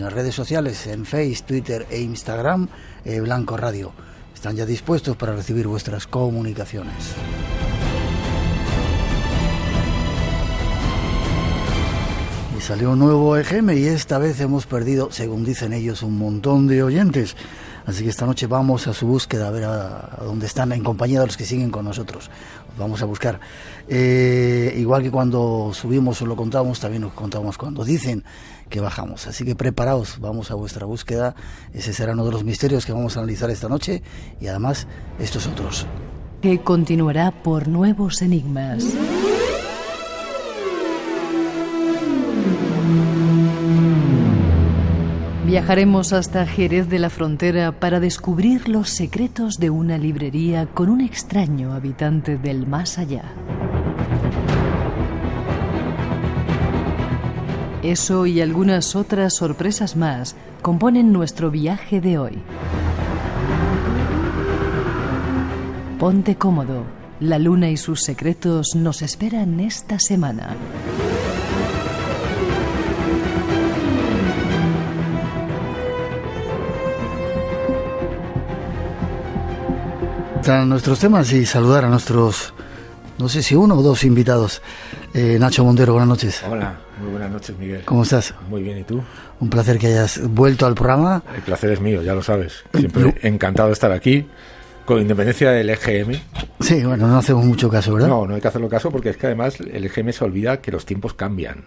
en las redes sociales, en Facebook, Twitter e Instagram, Blanco Radio. Están ya dispuestos para recibir vuestras comunicaciones. Y salió un nuevo EGM y esta vez hemos perdido, según dicen ellos, un montón de oyentes. Así que esta noche vamos a su búsqueda, a ver a dónde están, en compañía de los que siguen con nosotros. Vamos a buscar. Igual que cuando subimos o lo contamos, también nos contamos cuando dicen que bajamos. Así que preparaos, vamos a vuestra búsqueda. Ese será uno de los misterios que vamos a analizar esta noche y además estos otros. Que continuará por nuevos enigmas. Viajaremos hasta Jerez de la Frontera para descubrir los secretos de una librería con un extraño habitante del más allá. Eso y algunas otras sorpresas más componen nuestro viaje de hoy. Ponte cómodo, la luna y sus secretos nos esperan esta semana. Están nuestros temas y saludar a nuestros, no sé si uno o dos invitados. Nacho Montero, buenas noches. Hola, muy buenas noches, Miguel. ¿Cómo estás? Muy bien, ¿y tú? Un placer que hayas vuelto al programa. El placer es mío, ya lo sabes. Siempre encantado de estar aquí, con independencia del EGM. Sí, bueno, no hacemos mucho caso, ¿verdad? No hay que hacerlo caso porque es que además el EGM se olvida que los tiempos cambian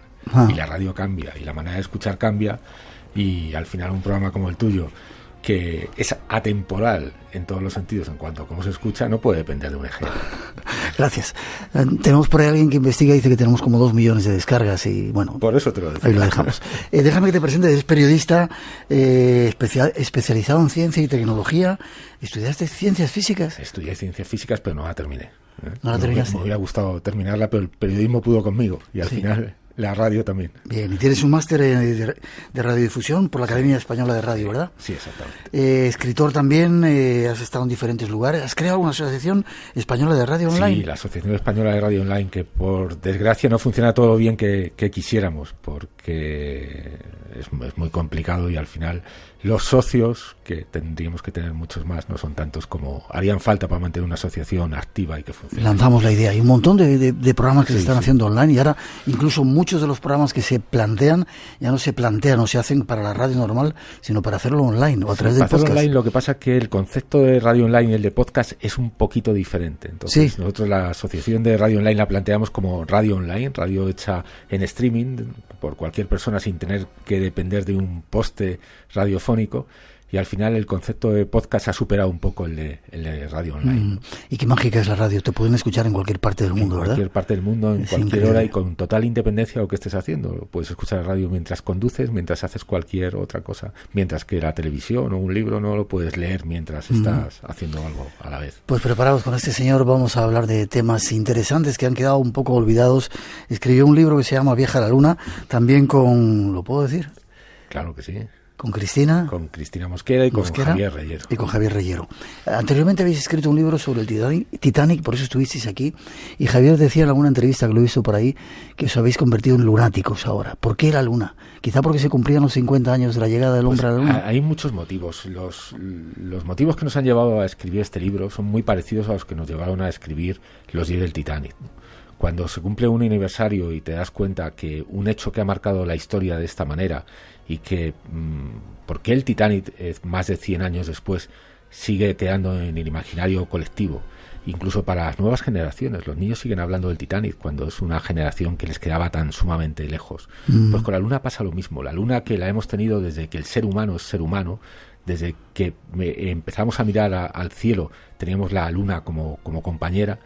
y la radio cambia y la manera de escuchar cambia y al final un programa como el tuyo, que es atemporal en todos los sentidos en cuanto a cómo se escucha, no puede depender de un EGM. Gracias. Tenemos por ahí alguien que investiga y dice que tenemos como 2 millones de descargas y bueno... Por eso te lo decía. Ahí lo dejamos. Déjame que te presente, eres periodista especializado en ciencia y tecnología. ¿Estudiaste ciencias físicas? Estudié ciencias físicas, pero no la terminé. ¿No la terminaste? Me hubiera gustado terminarla, pero el periodismo pudo conmigo y al final... La radio también. Bien, y tienes un máster de radiodifusión por la Academia Española de Radio, ¿verdad? Sí, exactamente. Escritor también, has estado en diferentes lugares. ¿Has creado una asociación española de radio online? Sí, la Asociación Española de Radio Online, que por desgracia no funciona todo lo bien que quisiéramos, porque es muy complicado y al final los socios, que tendríamos que tener muchos más, no son tantos como harían falta para mantener una asociación activa y que funcione. Lanzamos la idea. Hay un montón de programas que se están haciendo online y ahora incluso muchos de los programas que se plantean ya no se plantean o se hacen para la radio normal, sino para hacerlo online o a través del podcast. Para hacerlo online, lo que pasa es que el concepto de radio online y el de podcast es un poquito diferente. Entonces, nosotros la Asociación de Radio Online la planteamos como radio online, radio hecha en streaming por cualquier persona sin tener que depender de un poste radiofónico. Y al final el concepto de podcast ha superado un poco el de radio online. Y qué mágica es la radio, te pueden escuchar en cualquier parte del mundo, ¿verdad? En cualquier parte del mundo, en cualquier hora y con total independencia de lo que estés haciendo. Puedes escuchar la radio mientras conduces, mientras haces cualquier otra cosa, mientras que la televisión o un libro no lo puedes leer mientras estás haciendo algo a la vez. Pues preparados con este señor, vamos a hablar de temas interesantes que han quedado un poco olvidados. Escribió un libro que se llama Viaja a la Luna, también con, ¿lo puedo decir? Claro que sí. ¿Con Cristina? Con Cristina Mosquera y con Javier Reyero. Y con Javier Reyero. Anteriormente habéis escrito un libro sobre el Titanic, por eso estuvisteis aquí. Y Javier decía en alguna entrevista que lo he visto por ahí, que os habéis convertido en lunáticos ahora. ¿Por qué la Luna? Quizá porque se cumplían los 50 años de la llegada del hombre a la Luna. Hay muchos motivos. Los motivos que nos han llevado a escribir este libro son muy parecidos a los que nos llevaron a escribir Los 10 del Titanic. Cuando se cumple un aniversario y te das cuenta que un hecho que ha marcado la historia de esta manera y que porque el Titanic más de 100 años después sigue quedando en el imaginario colectivo, incluso para las nuevas generaciones. Los niños siguen hablando del Titanic cuando es una generación que les quedaba tan sumamente lejos. Pues con la Luna pasa lo mismo. La Luna, que la hemos tenido desde que el ser humano es ser humano, desde que empezamos a mirar al cielo, teníamos la Luna como compañera.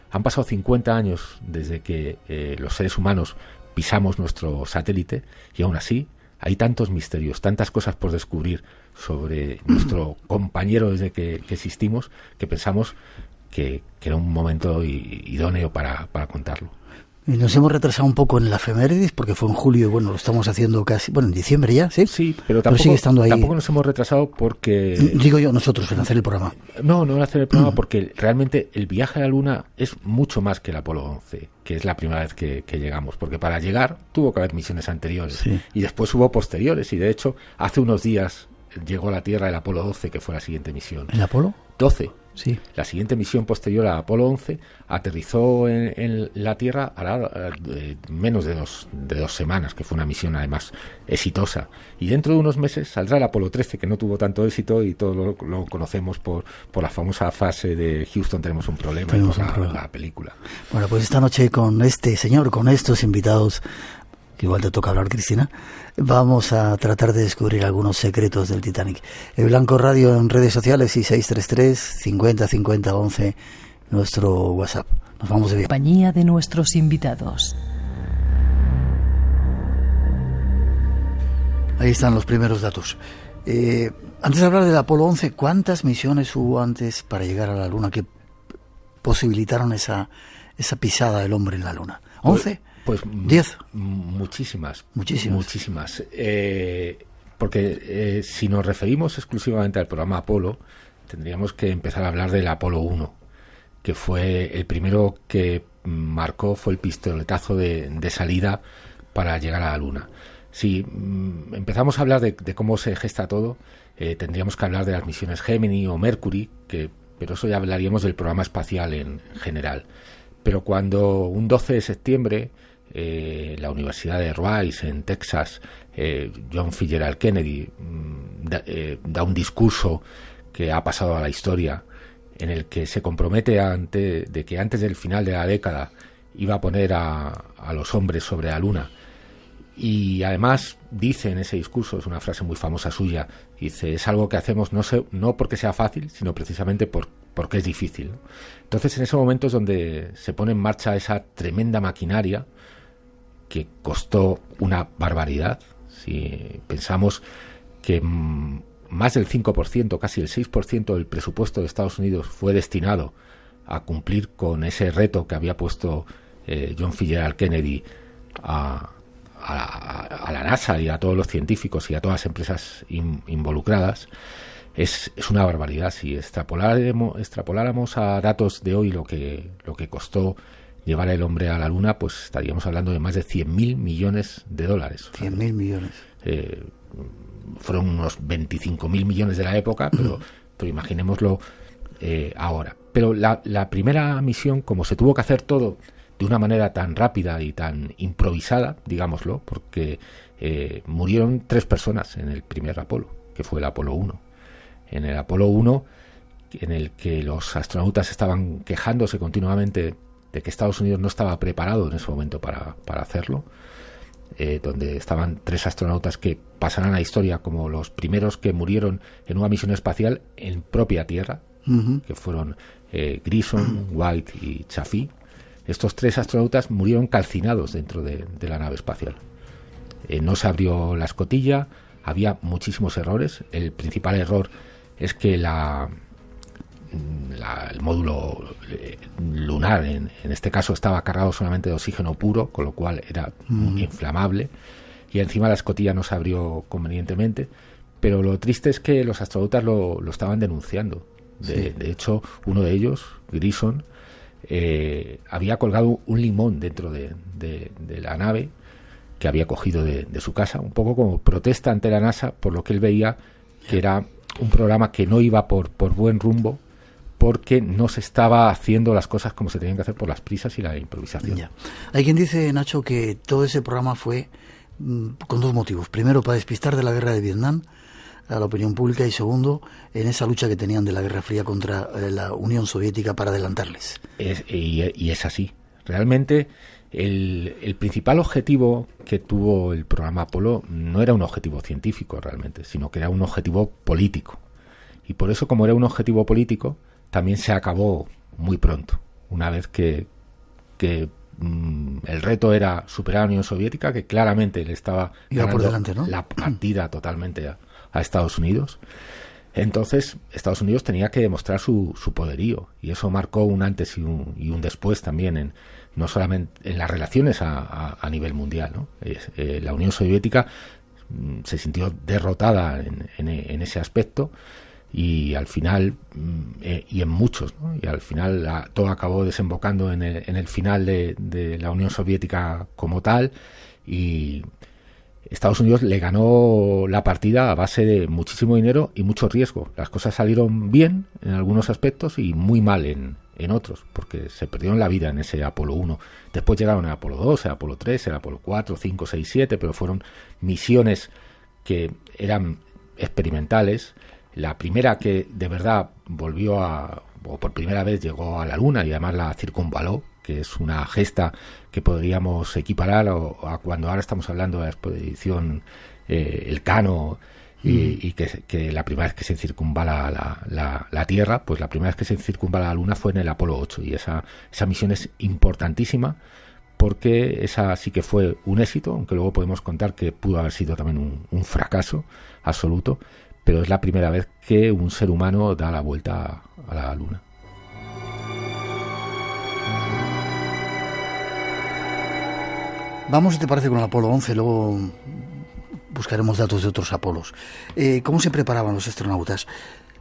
Han pasado 50 años desde que los seres humanos pisamos nuestro satélite y aún así hay tantos misterios, tantas cosas por descubrir sobre nuestro compañero desde que existimos, que pensamos que era un momento idóneo para contarlo. Y nos hemos retrasado un poco en la efemérides porque fue en julio y bueno, lo estamos haciendo casi, bueno, en diciembre ya, ¿sí? Sí, pero tampoco, sigue estando ahí. Tampoco nos hemos retrasado porque... Digo yo, nosotros, en hacer el programa. No en hacer el programa porque realmente el viaje a la Luna es mucho más que el Apolo 11, que es la primera vez que llegamos, porque para llegar tuvo que haber misiones anteriores, sí, y después hubo posteriores, y de hecho hace unos días llegó a la Tierra el Apolo 12, que fue la siguiente misión. ¿El Apolo? 12. Sí. La siguiente misión posterior a Apolo 11 aterrizó en la Tierra a menos de dos semanas, que fue una misión además exitosa. Y dentro de unos meses saldrá el Apolo 13, que no tuvo tanto éxito y todos lo conocemos por la famosa frase de Houston, tenemos un problema, y por la película. Bueno, pues esta noche con este señor, con estos invitados, que igual te toca hablar, Cristina, vamos a tratar de descubrir algunos secretos del Titanic. El Blanco Radio en redes sociales y 633 50 50 11 nuestro WhatsApp. Nos vamos de viaje. Compañía de nuestros invitados. Ahí están los primeros datos. Antes de hablar del Apolo 11, ¿cuántas misiones hubo antes para llegar a la Luna que posibilitaron esa pisada del hombre en la Luna? ¿11? Pues 10. Muchísimas. Porque si nos referimos exclusivamente al programa Apolo, tendríamos que empezar a hablar del Apolo 1, que fue el primero que marcó, fue el pistoletazo de salida para llegar a la Luna. Si empezamos a hablar de cómo se gesta todo, tendríamos que hablar de las misiones Gemini o Mercury, pero eso ya hablaríamos del programa espacial en general. Pero cuando un 12 de septiembre la Universidad de Rice en Texas, John Fitzgerald Kennedy da un discurso que ha pasado a la historia, en el que se compromete de que antes del final de la década iba a poner a los hombres sobre la Luna. Y además dice en ese discurso, es una frase muy famosa suya, dice: es algo que hacemos no porque sea fácil, sino precisamente porque es difícil. Entonces en ese momento es donde se pone en marcha esa tremenda maquinaria que costó una barbaridad. Si pensamos que más del 5%, casi el 6% del presupuesto de Estados Unidos fue destinado a cumplir con ese reto que había puesto John Fitzgerald Kennedy a la NASA y a todos los científicos y a todas las empresas involucradas, es una barbaridad. Si extrapoláramos a datos de hoy lo que costó llevar el hombre a la Luna, pues estaríamos hablando de más de 100.000 millones de dólares. 100.000 millones. Fueron unos 25.000 millones de la época, pero imaginémoslo ahora. Pero la primera misión, como se tuvo que hacer todo de una manera tan rápida y tan improvisada, digámoslo, porque murieron 3 personas en el primer Apolo, que fue el Apolo 1. En el Apolo 1, en el que los astronautas estaban quejándose continuamente de que Estados Unidos no estaba preparado en ese momento para hacerlo, donde estaban 3 astronautas que pasarán a la historia como los primeros que murieron en una misión espacial en propia Tierra, que fueron Grissom, White y Chaffee. Estos 3 astronautas murieron calcinados dentro de la nave espacial. No se abrió la escotilla, había muchísimos errores. El principal error es que el módulo lunar, en este caso, estaba cargado solamente de oxígeno puro, con lo cual era inflamable, y encima la escotilla no se abrió convenientemente. Pero lo triste es que los astronautas lo estaban denunciando. De hecho, uno de ellos, Grissom, había colgado un limón dentro de la nave que había cogido de su casa, un poco como protesta ante la NASA por lo que él veía que era un programa que no iba por buen rumbo, porque no se estaba haciendo las cosas como se tenían que hacer por las prisas y la improvisación. Ya. Hay quien dice, Nacho, que todo ese programa fue con 2 motivos. Primero, para despistar de la guerra de Vietnam a la opinión pública, y segundo, en esa lucha que tenían de la Guerra Fría contra la Unión Soviética para adelantarles. Y es así. Realmente el principal objetivo que tuvo el programa Apolo no era un objetivo científico realmente, sino que era un objetivo político. Y por eso, como era un objetivo político, también se acabó muy pronto, una vez que el reto era superar a la Unión Soviética, que claramente le estaba ganando por delante, ¿no? la partida totalmente a Estados Unidos. Entonces Estados Unidos tenía que demostrar su poderío, y eso marcó un antes y un después también, no solamente en las relaciones a nivel mundial, ¿no? La Unión Soviética se sintió derrotada en ese aspecto, y al final, y en muchos, ¿no? Y al final todo acabó desembocando en el final de la Unión Soviética como tal, y Estados Unidos le ganó la partida a base de muchísimo dinero y mucho riesgo. Las cosas salieron bien en algunos aspectos y muy mal en otros, porque se perdieron la vida en ese Apolo 1. Después llegaron el Apolo 2, el Apolo 3, el Apolo 4, 5, 6, 7, pero fueron misiones que eran experimentales. La primera que de verdad o por primera vez llegó a la Luna y además la circunvaló, que es una gesta que podríamos equiparar a cuando ahora estamos hablando de la expedición Elcano, y que la primera vez que se circunvala la Tierra, pues la primera vez que se circunvala la Luna fue en el Apolo 8, y esa misión es importantísima, porque esa sí que fue un éxito, aunque luego podemos contar que pudo haber sido también un fracaso absoluto, pero es la primera vez que un ser humano da la vuelta a la Luna. Vamos, si te parece, con el Apolo 11, luego buscaremos datos de otros Apolos. ¿Cómo se preparaban los astronautas?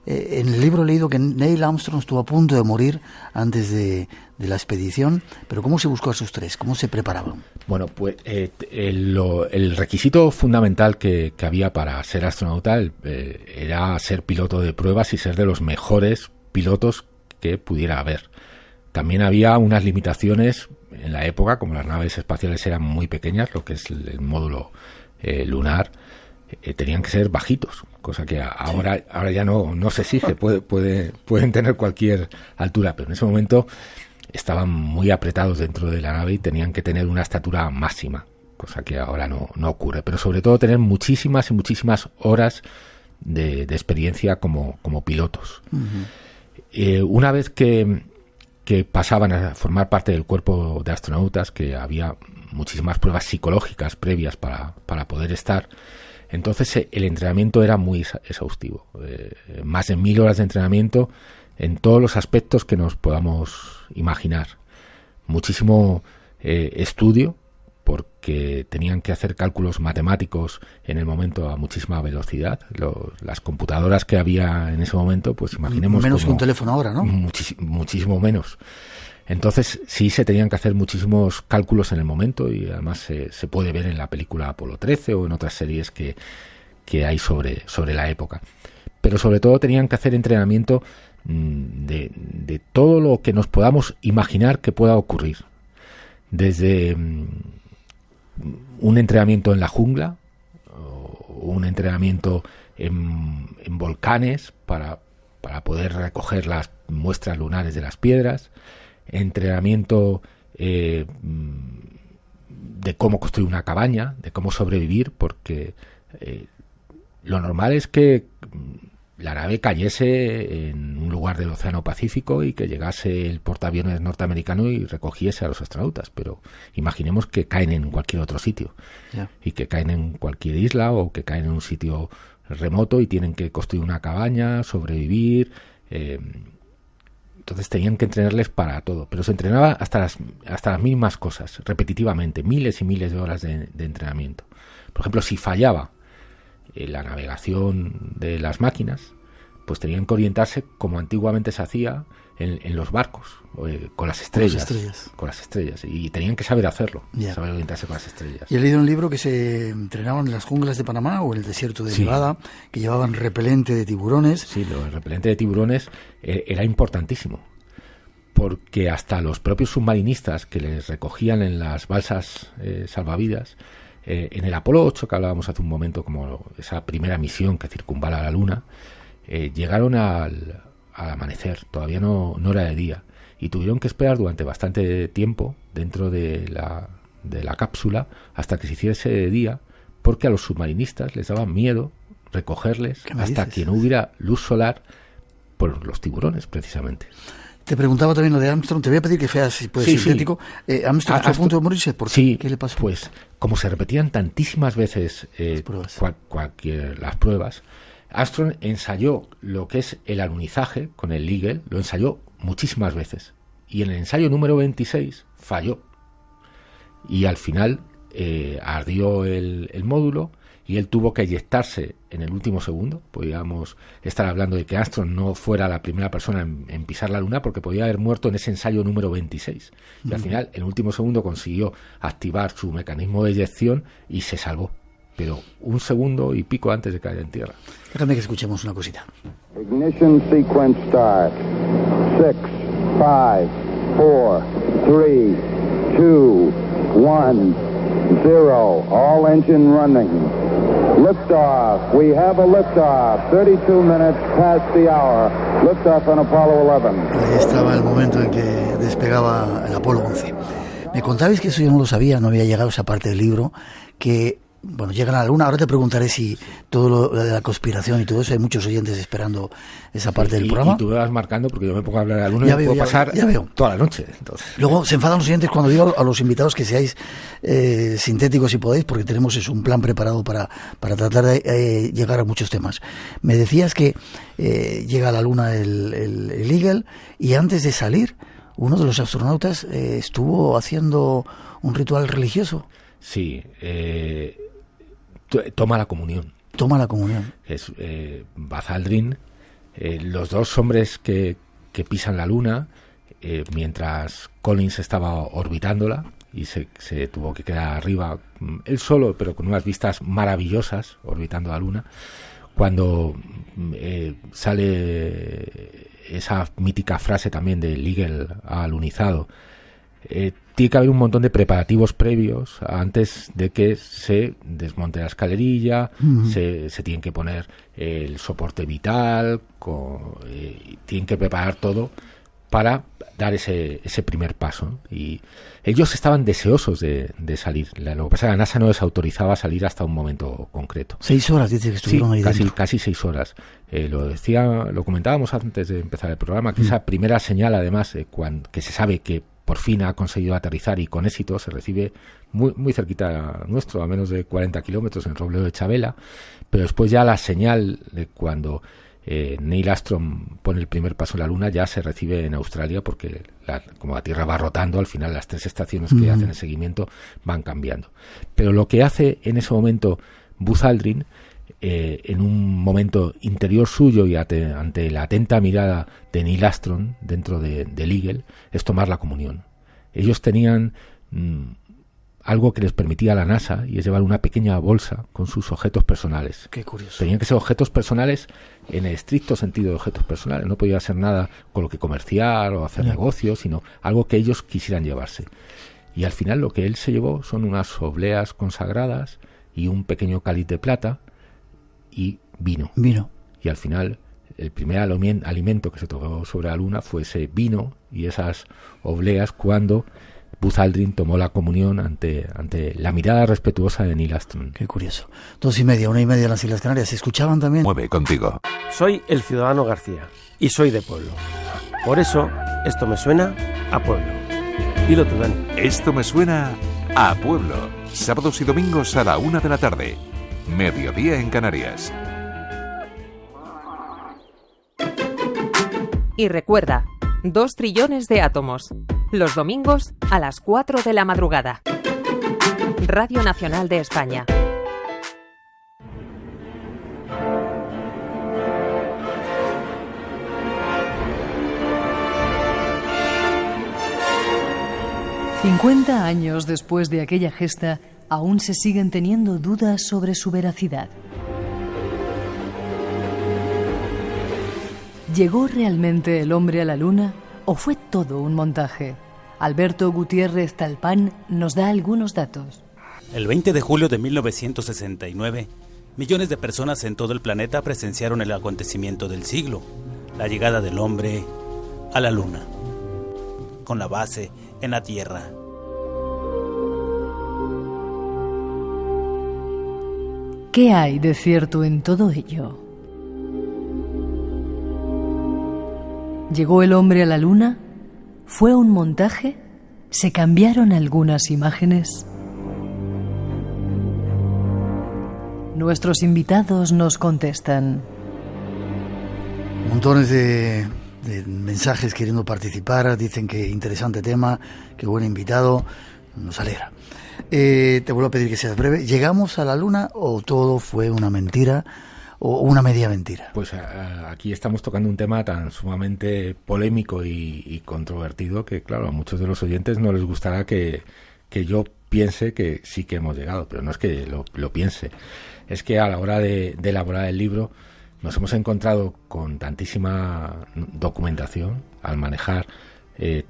En el libro he leído que Neil Armstrong estuvo a punto de morir antes de la expedición, pero ¿cómo se buscó a esos tres? ¿Cómo se preparaban? Bueno, pues el requisito fundamental que había para ser astronauta era ser piloto de pruebas y ser de los mejores pilotos que pudiera haber. También había unas limitaciones en la época, como las naves espaciales eran muy pequeñas, lo que es el módulo lunar, tenían que ser bajitos, cosa que ahora ya no se exige, pueden tener cualquier altura, pero en ese momento estaban muy apretados dentro de la nave y tenían que tener una estatura máxima, cosa que ahora no ocurre, pero sobre todo tener muchísimas y muchísimas horas de experiencia como pilotos. Uh-huh. Una vez que pasaban a formar parte del cuerpo de astronautas, que había muchísimas pruebas psicológicas previas para poder estar, entonces el entrenamiento era muy exhaustivo. Más de 1000 horas de entrenamiento en todos los aspectos que nos podamos imaginar. Muchísimo estudio, porque tenían que hacer cálculos matemáticos en el momento a muchísima velocidad. Las computadoras que había en ese momento, pues imaginemos... Menos que un teléfono ahora, ¿no? Muchísimo menos. Entonces sí se tenían que hacer muchísimos cálculos en el momento, y además se puede ver en la película Apolo 13 o en otras series que hay sobre la época. Pero sobre todo tenían que hacer entrenamiento de todo lo que nos podamos imaginar que pueda ocurrir. Desde un entrenamiento en la jungla, o un entrenamiento en volcanes para poder recoger las muestras lunares de las piedras, entrenamiento de cómo construir una cabaña, de cómo sobrevivir, porque lo normal es que la nave cayese en un lugar del Océano Pacífico y que llegase el portaaviones norteamericano y recogiese a los astronautas, pero imaginemos que caen en cualquier otro sitio, y que caen en cualquier isla o que caen en un sitio remoto y tienen que construir una cabaña, sobrevivir. Entonces tenían que entrenarles para todo, pero se entrenaba hasta las mismas cosas, repetitivamente, miles y miles de horas de entrenamiento. Por ejemplo, si fallaba la navegación de las máquinas, pues tenían que orientarse como antiguamente se hacía en los barcos, con las estrellas. Con las estrellas, y tenían que saber hacerlo, saber orientarse con las estrellas. Y he leído un libro que se entrenaban en las junglas de Panamá o en el desierto de Nevada, que llevaban repelente de tiburones. Sí, el repelente de tiburones era importantísimo, porque hasta los propios submarinistas que les recogían en las balsas salvavidas, en el Apolo 8, que hablábamos hace un momento, como esa primera misión que circunvala la Luna, llegaron al amanecer, todavía no era de día, y tuvieron que esperar durante bastante tiempo dentro de la cápsula hasta que se hiciese de día, porque a los submarinistas les daba miedo recogerles hasta que no hubiera luz solar por los tiburones, precisamente. Te preguntaba también lo de Armstrong, te voy a pedir que seas, si puedes, sintético. Armstrong estuvo a punto de morirse, ¿por qué? ¿Qué le pasó? Pues como se repetían tantísimas veces las pruebas, Armstrong ensayó lo que es el alunizaje con el Eagle, lo ensayó muchísimas veces. Y en el ensayo número 26 falló. Y al final ardió el módulo y él tuvo que eyectarse en el último segundo. Podríamos estar hablando de que Armstrong no fuera la primera persona en pisar la Luna, porque podía haber muerto en ese ensayo número 26. Y al final, en el último segundo, consiguió activar su mecanismo de eyección y se salvó. Pero un segundo y pico antes de caer en tierra. Déjame que escuchemos una cosita. Ignition sequence start. 6, 5, 4, 3, 2, 1, 0. All engine running. Liftoff. We have a liftoff. 32 minutes past the hour. Liftoff on Apollo 11. Ahí estaba el momento en que despegaba el Apolo 11. Me contabais que eso yo no lo sabía, no había llegado a esa parte del libro, que bueno, llegan a la Luna. Ahora te preguntaré si todo lo de la conspiración y todo eso, hay muchos oyentes esperando esa parte del programa. Y tú me vas marcando, porque yo me pongo a hablar de la Luna y puedo pasar toda la noche. Entonces. Luego se enfadan los oyentes cuando digo a los invitados que seáis sintéticos si podéis, porque tenemos un plan preparado para tratar de llegar a muchos temas. Me decías que llega a la Luna el Eagle, y antes de salir, uno de los astronautas estuvo haciendo un ritual religioso. Sí, toma la comunión. Toma la comunión. Es Buzz Aldrin, los dos hombres que pisan la Luna, mientras Collins estaba orbitándola y se tuvo que quedar arriba, él solo, pero con unas vistas maravillosas, orbitando la Luna. Cuando sale esa mítica frase también del Eagle alunizado, tiene que haber un montón de preparativos previos antes de que se desmonte la escalerilla. Se tienen que poner el soporte vital, tienen que preparar todo para dar ese primer paso. Y ellos estaban deseosos de salir. Lo que pasa es que la NASA no les autorizaba a salir hasta un momento concreto. 6 horas, dice que estuvieron ahí dentro. Casi 6 horas. Lo comentábamos antes de empezar el programa, que esa primera señal, además, que se sabe que por fin ha conseguido aterrizar y con éxito, se recibe muy, muy cerquita nuestro, a menos de 40 kilómetros, en Robledo de Chabela. Pero después ya la señal de cuando Neil Armstrong pone el primer paso en la Luna ya se recibe en Australia, porque como la Tierra va rotando, al final las 3 estaciones que hacen el seguimiento van cambiando. Pero lo que hace en ese momento Buzz Aldrin, en un momento interior suyo y ante la atenta mirada de Neil Armstrong dentro del Eagle, es tomar la comunión. Ellos tenían algo que les permitía a la NASA, y es llevar una pequeña bolsa con sus objetos personales. Qué curioso. Tenían que ser objetos personales en el estricto sentido de objetos personales. No podía ser nada con lo que comerciar o hacer negocios, sino algo que ellos quisieran llevarse. Y al final lo que él se llevó son unas obleas consagradas y un pequeño cáliz de plata y vino. Y al final el primer alimento que se tocó sobre la Luna fue ese vino y esas obleas, cuando Buzz Aldrin tomó la comunión ante la mirada respetuosa de Neil Armstrong. Qué curioso. 2:30, 1:30 en las Islas Canarias. ¿Se escuchaban también? Mueve contigo. Soy el ciudadano García y soy de pueblo. Por eso, esto me suena a pueblo. Dilo tú, Dani. Esto me suena a pueblo. Sábados y domingos a la 1 de la tarde. Mediodía en Canarias. Y recuerda, 2 trillones de átomos. Los domingos a las 4 de la madrugada. Radio Nacional de España. $50 años después de aquella gesta, aún se siguen teniendo dudas sobre su veracidad. ¿Llegó realmente el hombre a la Luna o fue todo un montaje? Alberto Gutiérrez Talpán nos da algunos datos. El 20 de julio de 1969, millones de personas en todo el planeta presenciaron el acontecimiento del siglo, la llegada del hombre a la Luna, con la base en la Tierra. ¿Qué hay de cierto en todo ello? ¿Llegó el hombre a la Luna? ¿Fue un montaje? ¿Se cambiaron algunas imágenes? Nuestros invitados nos contestan. Montones de mensajes queriendo participar, dicen que interesante tema, que buen invitado, nos alegra. Te vuelvo a pedir que seas breve. ¿Llegamos a la Luna o todo fue una mentira o una media mentira? Pues aquí estamos tocando un tema tan sumamente polémico y controvertido que, claro, a muchos de los oyentes no les gustará que yo piense que sí que hemos llegado, pero no es que lo piense. Es que a la hora de elaborar el libro nos hemos encontrado con tantísima documentación al manejar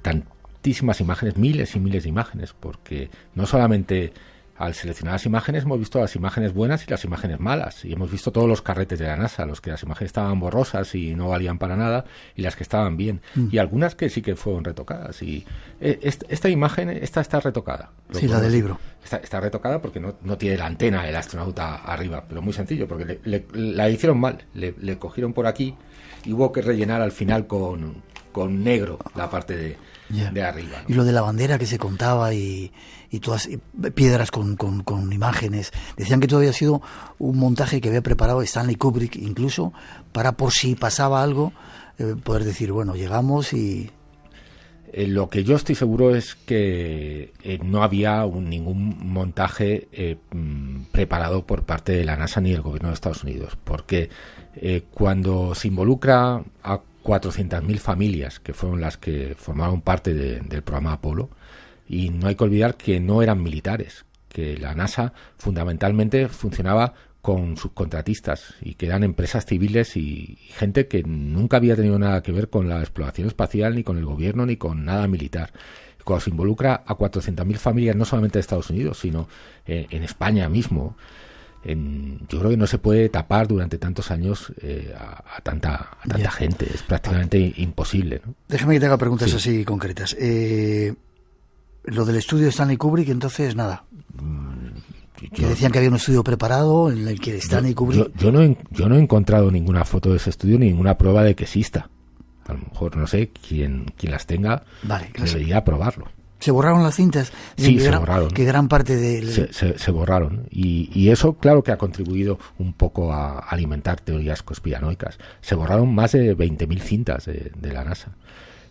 tantísimas imágenes, miles y miles de imágenes, porque no solamente al seleccionar las imágenes hemos visto las imágenes buenas y las imágenes malas, y hemos visto todos los carretes de la NASA, los que las imágenes estaban borrosas y no valían para nada, y las que estaban bien, y algunas que sí que fueron retocadas. Y esta imagen está retocada. Sí, la del libro. Está retocada porque no tiene la antena del astronauta arriba, pero muy sencillo, porque la hicieron mal, le cogieron por aquí y hubo que rellenar al final con negro la parte de arriba, ¿no? Y lo de la bandera que se contaba y todas piedras con imágenes, decían que todo había sido un montaje que había preparado Stanley Kubrick, incluso para, por si pasaba algo, poder decir, bueno, llegamos y... Lo que yo estoy seguro es que no había ningún montaje preparado por parte de la NASA ni del gobierno de Estados Unidos, porque cuando se involucra a 400.000 familias, que fueron las que formaron parte del programa Apolo, y no hay que olvidar que no eran militares, que la NASA fundamentalmente funcionaba con subcontratistas y que eran empresas civiles y gente que nunca había tenido nada que ver con la exploración espacial, ni con el gobierno, ni con nada militar. Cuando se involucra a 400.000 familias, no solamente de Estados Unidos, sino en España mismo, yo creo que no se puede tapar durante tantos años a tanta gente. Es prácticamente imposible, ¿no? Déjame que te haga preguntas así concretas. Lo del estudio de Stanley Kubrick, entonces, nada. Que decían que había un estudio preparado en el que Stanley Kubrick... Yo no he encontrado ninguna foto de ese estudio ni ninguna prueba de que exista. A lo mejor, no sé, quien las tenga debería probarlo. ¿Se borraron las cintas? Sí, se borraron. Que gran parte de... Se borraron. Y eso, claro que ha contribuido un poco a alimentar teorías conspiranoicas. Se borraron más de 20.000 cintas de la NASA.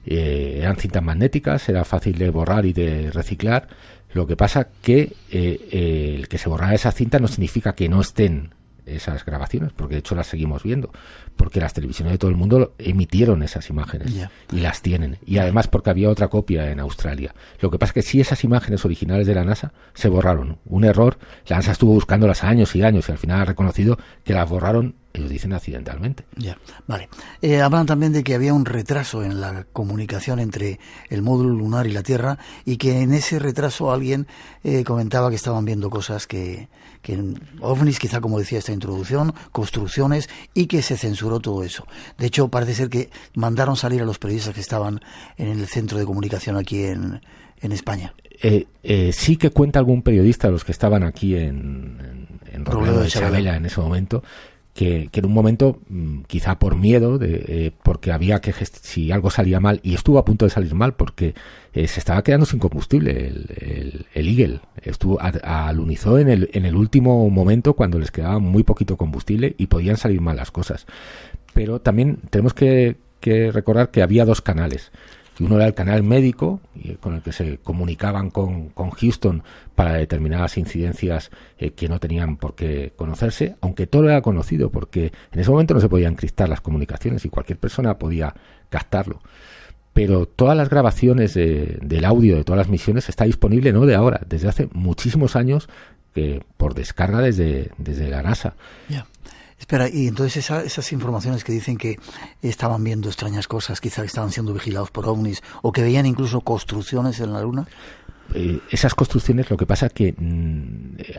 Eran cintas magnéticas, era fácil de borrar y de reciclar. Lo que pasa que el que se borrara esa cinta no significa que no estén esas grabaciones, porque de hecho las seguimos viendo, porque las televisiones de todo el mundo emitieron esas imágenes y las tienen, y además porque había otra copia en Australia. Lo que pasa es que sí, esas imágenes originales de la NASA se borraron, un error. La NASA estuvo buscándolas años y años y al final ha reconocido que las borraron, ellos dicen accidentalmente. Vale. Hablan también de que había un retraso en la comunicación entre el módulo lunar y la Tierra, y que en ese retraso alguien comentaba que estaban viendo cosas que ovnis, quizá, como decía esta introducción, construcciones, y que se censuró todo eso. De hecho, parece ser que mandaron salir a los periodistas que estaban en el centro de comunicación aquí en España. Sí que cuenta algún periodista de los que estaban aquí en Robledo de Chabela en ese momento, que en un momento, quizá por miedo, porque había que si algo salía mal, y estuvo a punto de salir mal porque se estaba quedando sin combustible el Eagle, alunizó en el último momento cuando les quedaba muy poquito combustible y podían salir mal las cosas. Pero también tenemos que recordar que había dos canales. Y uno era el canal médico, con el que se comunicaban con Houston para determinadas incidencias que no tenían por qué conocerse, aunque todo era conocido, porque en ese momento no se podían encriptar las comunicaciones y cualquier persona podía captarlo. Pero todas las grabaciones del audio de todas las misiones está disponible no de ahora, desde hace muchísimos años, por descarga desde la NASA. Espera, y entonces esas informaciones que dicen que estaban viendo extrañas cosas, quizá que estaban siendo vigilados por ovnis, o que veían incluso construcciones en la Luna. Esas construcciones, lo que pasa es que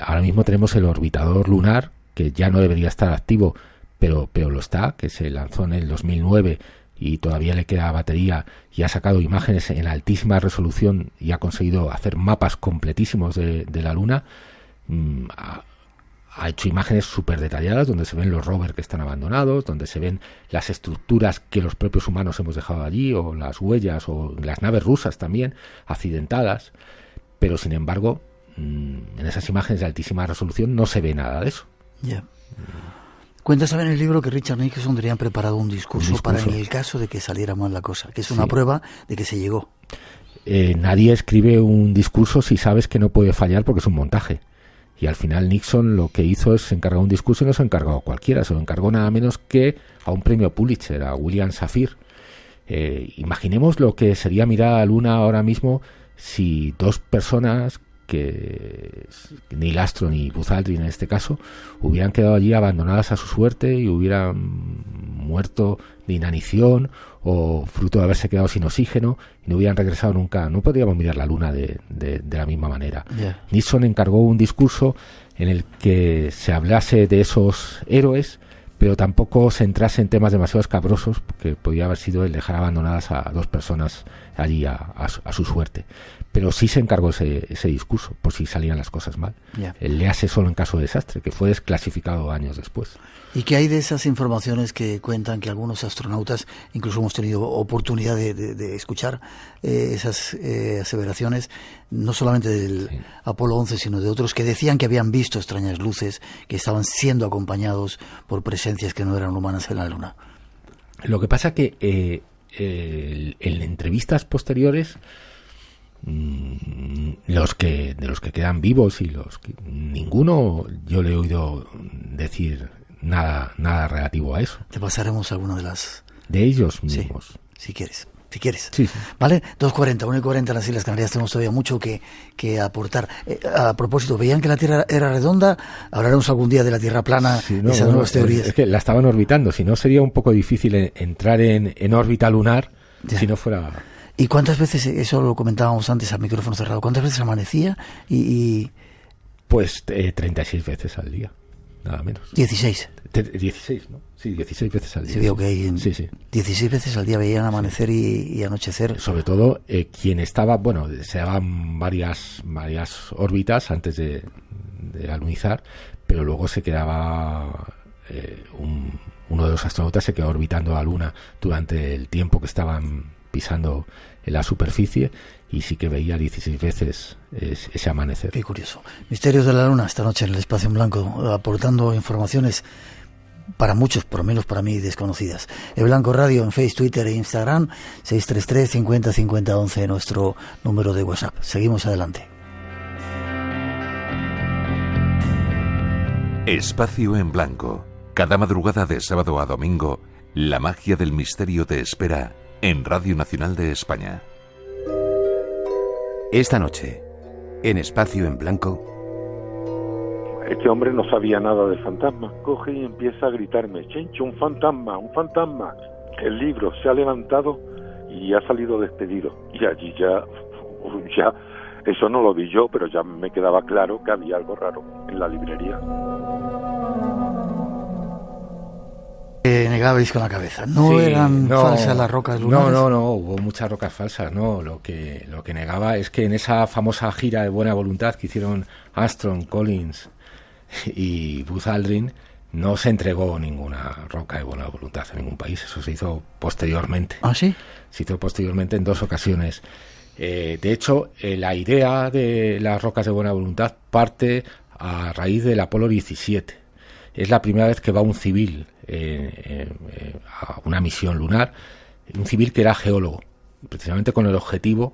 ahora mismo tenemos el orbitador lunar, que ya no debería estar activo, pero lo está, que se lanzó en el 2009 y todavía le queda batería, y ha sacado imágenes en altísima resolución y ha conseguido hacer mapas completísimos de la Luna. Ha hecho imágenes súper detalladas donde se ven los rovers que están abandonados, donde se ven las estructuras que los propios humanos hemos dejado allí, o las huellas, o las naves rusas también, accidentadas. Pero sin embargo, en esas imágenes de altísima resolución no se ve nada de eso. Cuentas también en el libro que Richard Nixon tenía preparado un discurso para en el caso de que saliera mal la cosa, que es una prueba de que se llegó. Nadie escribe un discurso si sabes que no puede fallar porque es un montaje. Y al final Nixon lo que hizo es encargar un discurso y no se lo encargó a cualquiera, se lo encargó nada menos que a un premio Pulitzer, a William Safire. Imaginemos lo que sería mirar a la Luna ahora mismo si dos personas, que Neil Armstrong y Buzz Aldrin en este caso, hubieran quedado allí abandonadas a su suerte y hubieran muerto de inanición o fruto de haberse quedado sin oxígeno y no hubieran regresado nunca. No podríamos mirar la Luna de la misma manera. Nixon encargó un discurso en el que se hablase de esos héroes, pero tampoco se entrase en temas demasiado escabrosos, que podía haber sido el dejar abandonadas a dos personas allí a su suerte. Pero sí se encargó ese discurso, por si salían las cosas mal. El léase solo en caso de desastre, que fue desclasificado años después. ¿Y qué hay de esas informaciones que cuentan que algunos astronautas, incluso hemos tenido oportunidad de escuchar esas aseveraciones, no solamente del Apolo 11, sino de otros que decían que habían visto extrañas luces, que estaban siendo acompañados por presencias que no eran humanas en la Luna? Lo que pasa que en entrevistas posteriores, de los que quedan vivos y ninguno yo le he oído decir nada relativo a eso. Te pasaremos alguna de ellos mismos. Sí, si quieres. Sí. Vale, 2:40, 1:40 en las Islas Canarias, tenemos todavía mucho que aportar. A propósito, veían que la Tierra era redonda, hablaremos algún día de la Tierra plana, esas nuevas teorías. Es que la estaban orbitando, si no sería un poco difícil entrar en órbita lunar si no fuera... ¿Y cuántas veces, eso lo comentábamos antes a micrófono cerrado, cuántas veces amanecía? Pues 36 veces al día, nada menos. 16. 16, ¿no? Sí, 16 veces al día. Sí, digo que hay 16 veces al día veían amanecer y anochecer. Sobre todo quien estaba, se daban varias órbitas antes de alunizar, pero luego se quedaba uno de los astronautas se quedó orbitando a la Luna durante el tiempo que estaban pisando en la superficie y sí que veía 16 veces ese amanecer. Qué curioso. Misterios de la Luna esta noche en el Espacio en Blanco, aportando informaciones para muchos, por lo menos para mí, desconocidas. El Blanco Radio en Facebook, Twitter e Instagram, 633 50 50 11, nuestro número de WhatsApp. Seguimos adelante. Espacio en Blanco. Cada madrugada de sábado a domingo, la magia del misterio te espera en Radio Nacional de España. Esta noche, en Espacio en Blanco... Este hombre no sabía nada de fantasmas. Coge y empieza a gritarme: Chencho, un fantasma, un fantasma. El libro se ha levantado y ha salido despedido. Y allí ya, eso no lo vi yo, pero ya me quedaba claro que había algo raro en la librería. Negabais con la cabeza. ¿No eran falsas las rocas lunares? No, hubo muchas rocas falsas, no. Lo que negaba es que en esa famosa gira de buena voluntad que hicieron Armstrong, Collins y Buzz Aldrin, no se entregó ninguna roca de buena voluntad a ningún país. Eso se hizo posteriormente. ¿Ah, sí? Se hizo posteriormente en 2 ocasiones. De hecho, la idea de las rocas de buena voluntad parte a raíz del Apolo 17. Es la primera vez que va un civil a una misión lunar, un civil que era geólogo, precisamente con el objetivo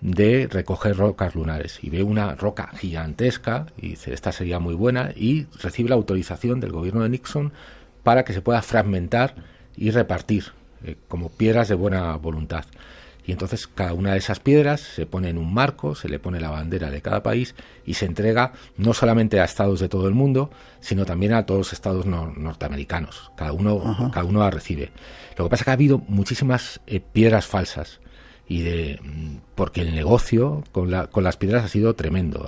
de recoger rocas lunares. Y ve una roca gigantesca y dice: esta sería muy buena, y recibe la autorización del gobierno de Nixon para que se pueda fragmentar y repartir como piedras de buena voluntad. Y entonces cada una de esas piedras se pone en un marco, se le pone la bandera de cada país y se entrega no solamente a estados de todo el mundo, sino también a todos los estados norteamericanos. Cada uno la recibe. Lo que pasa es que ha habido muchísimas piedras falsas, porque el negocio con las piedras ha sido tremendo.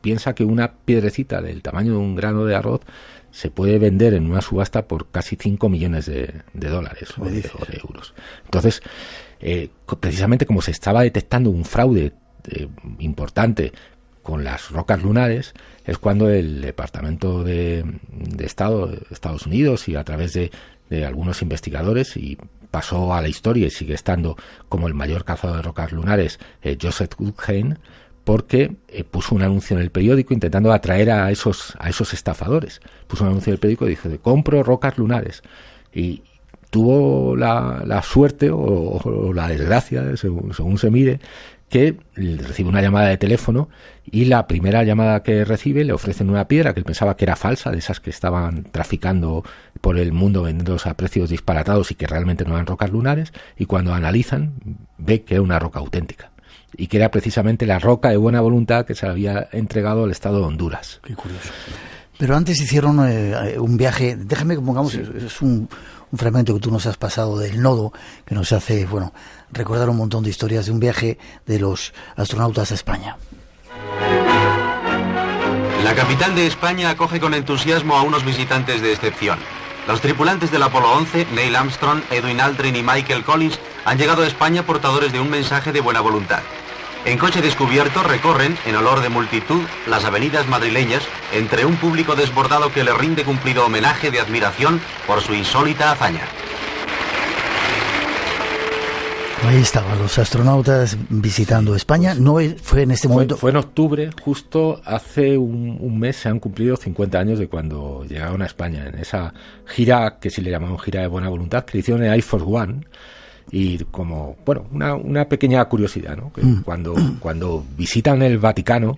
Piensa que una piedrecita del tamaño de un grano de arroz se puede vender en una subasta por casi 5 millones de dólares o de euros. Entonces, precisamente como se estaba detectando un fraude importante con las rocas lunares, es cuando el Departamento de Estado de Estados Unidos, y a través de algunos investigadores, y pasó a la historia y sigue estando como el mayor cazador de rocas lunares, Joseph Goodhine, porque puso un anuncio en el periódico intentando atraer a esos estafadores. Puso un anuncio en el periódico y dijo: compro rocas lunares. Y tuvo la suerte o la desgracia, según se mire, que recibe una llamada de teléfono, y la primera llamada que recibe le ofrecen una piedra que él pensaba que era falsa, de esas que estaban traficando por el mundo vendiéndose a precios disparatados y que realmente no eran rocas lunares, y cuando analizan ve que era una roca auténtica y que era precisamente la roca de buena voluntad que se le había entregado al Estado de Honduras. Qué curioso. Pero antes hicieron un viaje, déjame que pongamos, sí, es un fragmento que tú nos has pasado del nodo, que nos hace, recordar un montón de historias de un viaje de los astronautas a España. La capital de España acoge con entusiasmo a unos visitantes de excepción. Los tripulantes del Apolo 11, Neil Armstrong, Edwin Aldrin y Michael Collins, han llegado a España portadores de un mensaje de buena voluntad. En coche descubierto recorren, en olor de multitud, las avenidas madrileñas entre un público desbordado que le rinde cumplido homenaje de admiración por su insólita hazaña. Ahí estaban los astronautas visitando España. No fue en este momento. Fue en octubre, justo hace un mes se han cumplido 50 años de cuando llegaron a España, en esa gira que sí le llamaron gira de buena voluntad, que hicieron en Air Force One. Y como, una pequeña curiosidad, ¿no? Que cuando visitan el Vaticano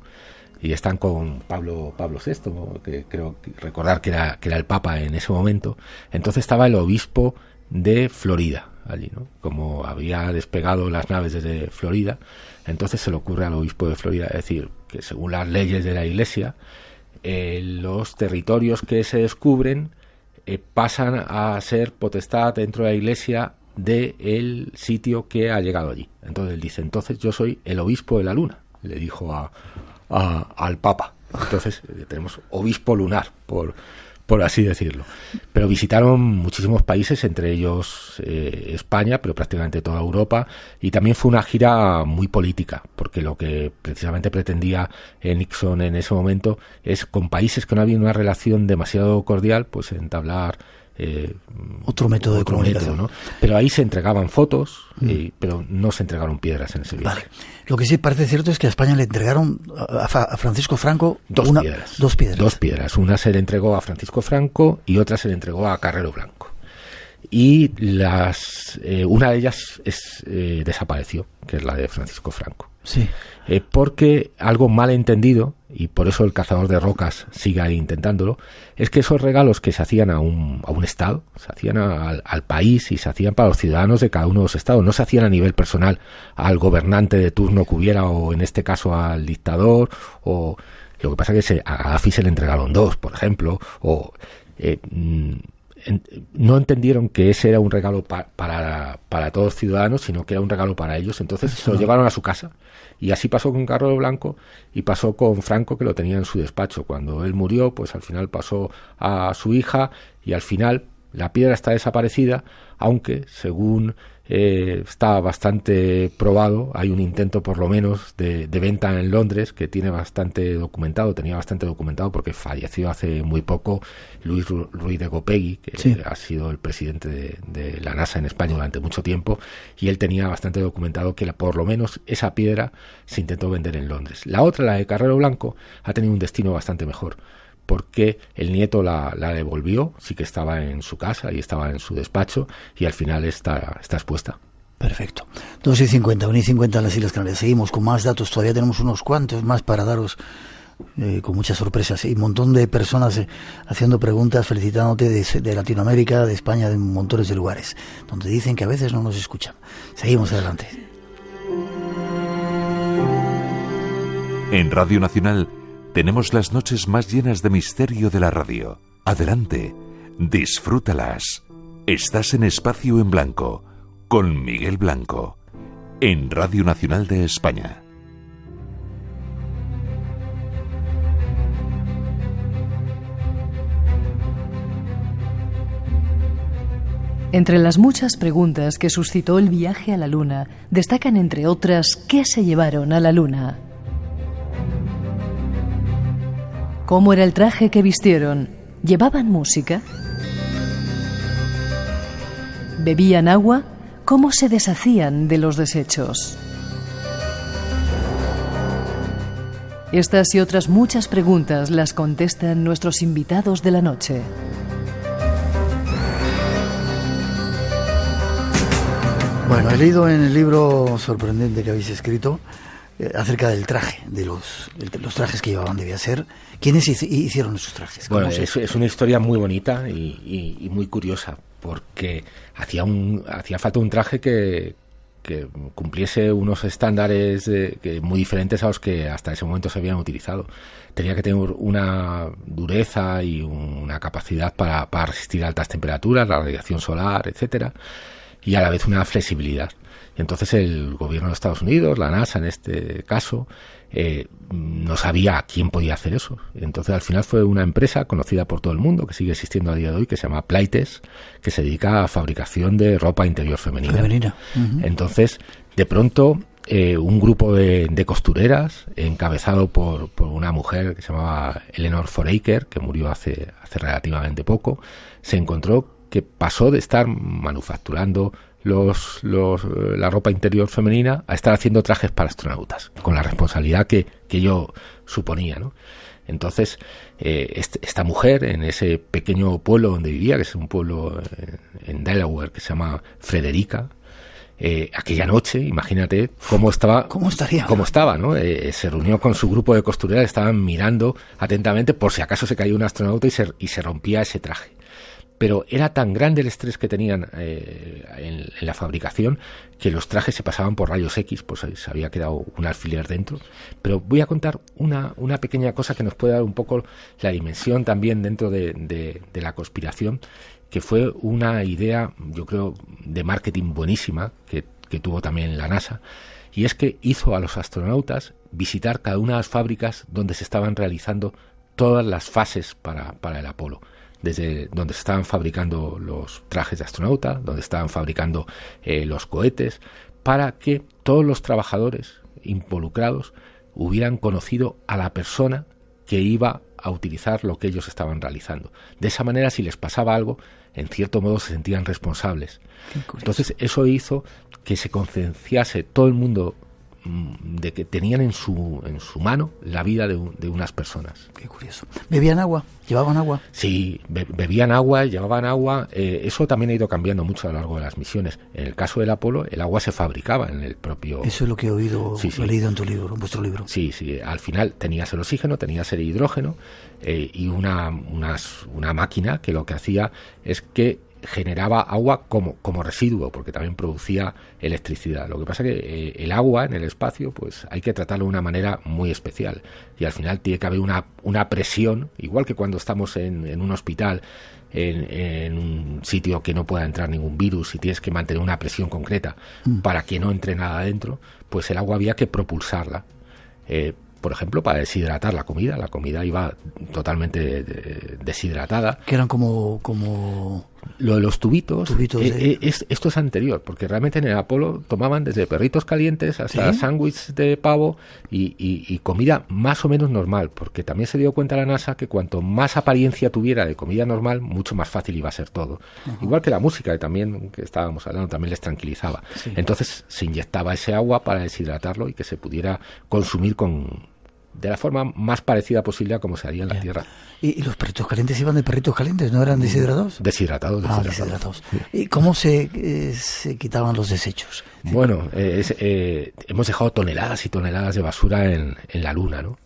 y están con Pablo VI, que creo recordar que era el Papa en ese momento, entonces estaba el obispo de Florida allí, ¿no? Como había despegado las naves desde Florida, entonces se le ocurre al obispo de Florida decir que según las leyes de la Iglesia, los territorios que se descubren pasan a ser potestad dentro de la Iglesia del sitio que ha llegado allí. Entonces él dice: entonces yo soy el obispo de la luna, le dijo al Papa. Entonces tenemos obispo lunar, por así decirlo. Pero visitaron muchísimos países, entre ellos España, pero prácticamente toda Europa, y también fue una gira muy política, porque lo que precisamente pretendía Nixon en ese momento es, con países que no había una relación demasiado cordial, pues entablar otro método de comunicación, ¿no? Pero ahí se entregaban fotos, pero no se entregaron piedras en ese viaje. Vale. Lo que sí parece cierto es que a España le entregaron a Francisco Franco dos piedras. Una se le entregó a Francisco Franco y otra se le entregó a Carrero Blanco. Y una de ellas desapareció, que es la de Francisco Franco. Sí. Porque algo mal entendido, y por eso el cazador de rocas sigue ahí intentándolo, es que esos regalos que se hacían a un estado, se hacían al país y se hacían para los ciudadanos de cada uno de los estados, no se hacían a nivel personal al gobernante de turno que hubiera, o en este caso al dictador, o lo que pasa es que a Gaddafi se le entregaron 2, por ejemplo, o no entendieron que ese era un regalo para todos los ciudadanos, sino que era un regalo para ellos. Entonces se lo llevaron a su casa, y así pasó con Carrero Blanco y pasó con Franco, que lo tenía en su despacho. Cuando él murió, pues al final pasó a su hija, y al final la piedra está desaparecida, aunque según está bastante probado, hay un intento por lo menos de venta en Londres que tenía bastante documentado porque falleció hace muy poco Luis Ruiz de Gopegui, que sí ha sido el presidente de la NASA en España durante mucho tiempo, y él tenía bastante documentado que por lo menos esa piedra se intentó vender en Londres. La otra, la de Carrero Blanco, ha tenido un destino bastante mejor, porque el nieto la devolvió, sí que estaba en su casa y estaba en su despacho, y al final está expuesta. Perfecto. 2:50, 1:50 en las Islas Canarias. Seguimos con más datos, todavía tenemos unos cuantos más para daros, con muchas sorpresas, y un montón de personas haciendo preguntas, felicitándote de Latinoamérica, de España, de montones de lugares, donde dicen que a veces no nos escuchan. Seguimos adelante. En Radio Nacional tenemos las noches más llenas de misterio de la radio. Adelante, disfrútalas. Estás en Espacio en Blanco, con Miguel Blanco, en Radio Nacional de España. Entre las muchas preguntas que suscitó el viaje a la Luna, destacan entre otras ¿qué se llevaron a la Luna? ¿Cómo era el traje que vistieron? ¿Llevaban música? ¿Bebían agua? ¿Cómo se deshacían de los desechos? Estas y otras muchas preguntas las contestan nuestros invitados de la noche. Bueno, he leído en el libro sorprendente que habéis escrito acerca del traje, de los trajes que llevaban, debía ser. ¿Quiénes hicieron esos trajes? Bueno, es una historia muy bonita y muy curiosa, porque hacía falta un traje que cumpliese unos estándares muy diferentes a los que hasta ese momento se habían utilizado. Tenía que tener una dureza y una capacidad para resistir altas temperaturas, la radiación solar, etcétera, y a la vez una flexibilidad. Entonces el gobierno de Estados Unidos, la NASA en este caso, no sabía quién podía hacer eso. Entonces al final fue una empresa conocida por todo el mundo, que sigue existiendo a día de hoy, que se llama Playtes, que se dedica a fabricación de ropa interior femenina. Uh-huh. Entonces, de pronto, un grupo de costureras, encabezado por una mujer que se llamaba Eleanor Foraker, que murió hace relativamente poco, se encontró que pasó de estar manufacturando la ropa interior femenina a estar haciendo trajes para astronautas, con la responsabilidad que ello suponía, ¿no? Entonces, esta mujer, en ese pequeño pueblo donde vivía, que es un pueblo en Delaware que se llama Frederica, aquella noche, imagínate cómo estaba, cómo estaba, ¿no? Se reunió con su grupo de costureras, estaban mirando atentamente por si acaso se caía un astronauta y se rompía ese traje. Pero era tan grande el estrés que tenían en la fabricación que los trajes se pasaban por rayos X, pues se había quedado un alfiler dentro. Pero voy a contar una pequeña cosa que nos puede dar un poco la dimensión también dentro de la conspiración, que fue una idea, yo creo, de marketing buenísima que tuvo también la NASA, y es que hizo a los astronautas visitar cada una de las fábricas donde se estaban realizando todas las fases para el Apolo. Desde donde se estaban fabricando los trajes de astronauta, donde estaban fabricando los cohetes, para que todos los trabajadores involucrados hubieran conocido a la persona que iba a utilizar lo que ellos estaban realizando. De esa manera, si les pasaba algo, en cierto modo se sentían responsables. Entonces, eso hizo que se concienciase todo el mundo de que tenían en su mano la vida de unas personas. Qué curioso. ¿Bebían agua? ¿Llevaban agua? Sí, bebían agua, llevaban agua. Eso también ha ido cambiando mucho a lo largo de las misiones. En el caso del Apolo, el agua se fabricaba en el propio... Eso es lo que he oído, he leído en tu libro, en vuestro libro. Sí. Al final tenías el oxígeno, tenías el hidrógeno y una máquina que lo que hacía es que generaba agua como residuo, porque también producía electricidad. Lo que pasa que el agua en el espacio, pues hay que tratarlo de una manera muy especial, y al final tiene que haber una presión, igual que cuando estamos en un hospital, en un sitio que no pueda entrar ningún virus y tienes que mantener una presión concreta para que no entre nada dentro, pues el agua había que propulsarla. Por ejemplo, para deshidratar la comida iba totalmente deshidratada. Que eran como... Lo de los tubitos esto es anterior, porque realmente en el Apolo tomaban desde perritos calientes hasta sándwiches de pavo y comida más o menos normal, porque también se dio cuenta la NASA que cuanto más apariencia tuviera de comida normal, mucho más fácil iba a ser todo. Uh-huh. Igual que la música, que estábamos hablando, también les tranquilizaba. Sí. Entonces se inyectaba ese agua para deshidratarlo y que se pudiera consumir de la forma más parecida posible a como se haría en la Tierra. ¿Y los perritos calientes iban de perritos calientes? ¿No eran deshidratados? Deshidratados. Sí. ¿Y cómo se quitaban los desechos? Bueno, hemos dejado toneladas y toneladas de basura en la Luna, ¿no?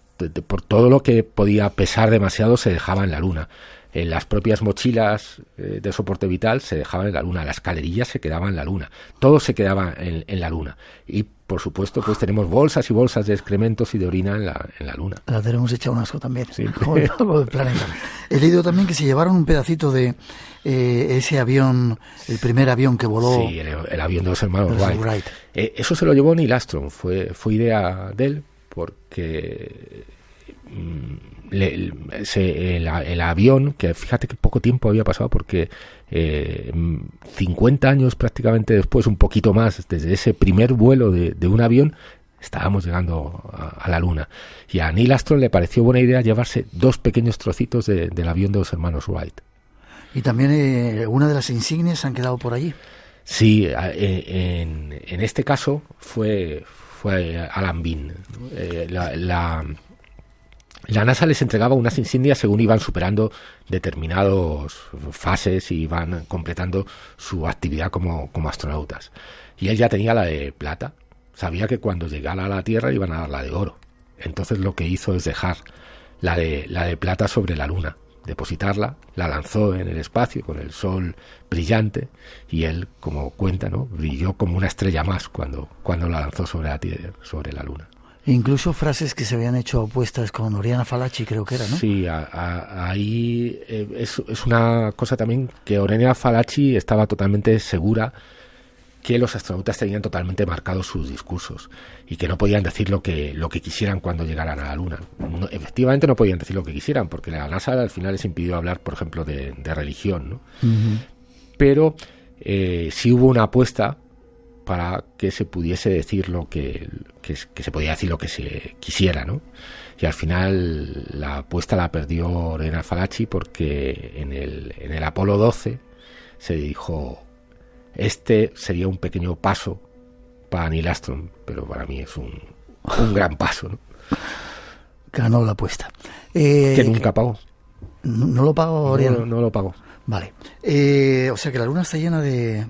Por todo lo que podía pesar demasiado se dejaba en la Luna. En las propias mochilas de soporte vital se dejaban en la Luna, las escalerillas se quedaban en la Luna, todo se quedaba en la Luna. Y por supuesto, pues tenemos bolsas y bolsas de excrementos y de orina en la Luna. La tenemos hecha un asco también, como el polvo del planeta. He leído también que se llevaron un pedacito de ese avión, el primer avión que voló. Sí, el avión de los hermanos Wright. Eso se lo llevó Neil Armstrong, fue idea de él, porque... el avión, que fíjate que poco tiempo había pasado, porque 50 años prácticamente después, un poquito más, desde ese primer vuelo de un avión, estábamos llegando a la Luna. Y a Neil Armstrong le pareció buena idea llevarse 2 pequeños trocitos del avión de los hermanos Wright. Y también una de las insignias han quedado por allí. Sí, en este caso fue Alan Bean. la NASA les entregaba unas insignias según iban superando determinadas fases y iban completando su actividad como astronautas. Y él ya tenía la de plata. Sabía que cuando llegara a la Tierra le iban a dar la de oro. Entonces lo que hizo es dejar la de plata sobre la Luna, depositarla, la lanzó en el espacio con el sol brillante y él, como cuenta, ¿no?, brilló como una estrella más cuando la lanzó sobre la Tierra, sobre la Luna. Incluso frases que se habían hecho opuestas con Oriana Fallaci, creo que era, ¿no? Sí, ahí es una cosa también que Oriana Fallaci estaba totalmente segura que los astronautas tenían totalmente marcados sus discursos y que no podían decir lo que quisieran cuando llegaran a la Luna. No, efectivamente no podían decir lo que quisieran, porque la NASA al final les impidió hablar, por ejemplo, de religión, ¿no? Uh-huh. Pero sí hubo una apuesta para que se pudiese decir que se podía decir lo que se quisiera, ¿no? Y al final la apuesta la perdió Oriana Fallaci porque en el Apolo 12 se dijo: este sería un pequeño paso para Neil Armstrong, pero para mí es un gran paso, ¿no? Ganó la apuesta. Que nunca pagó. ¿No lo pagó Oriana? No lo pagó. Vale. O sea que la Luna está llena de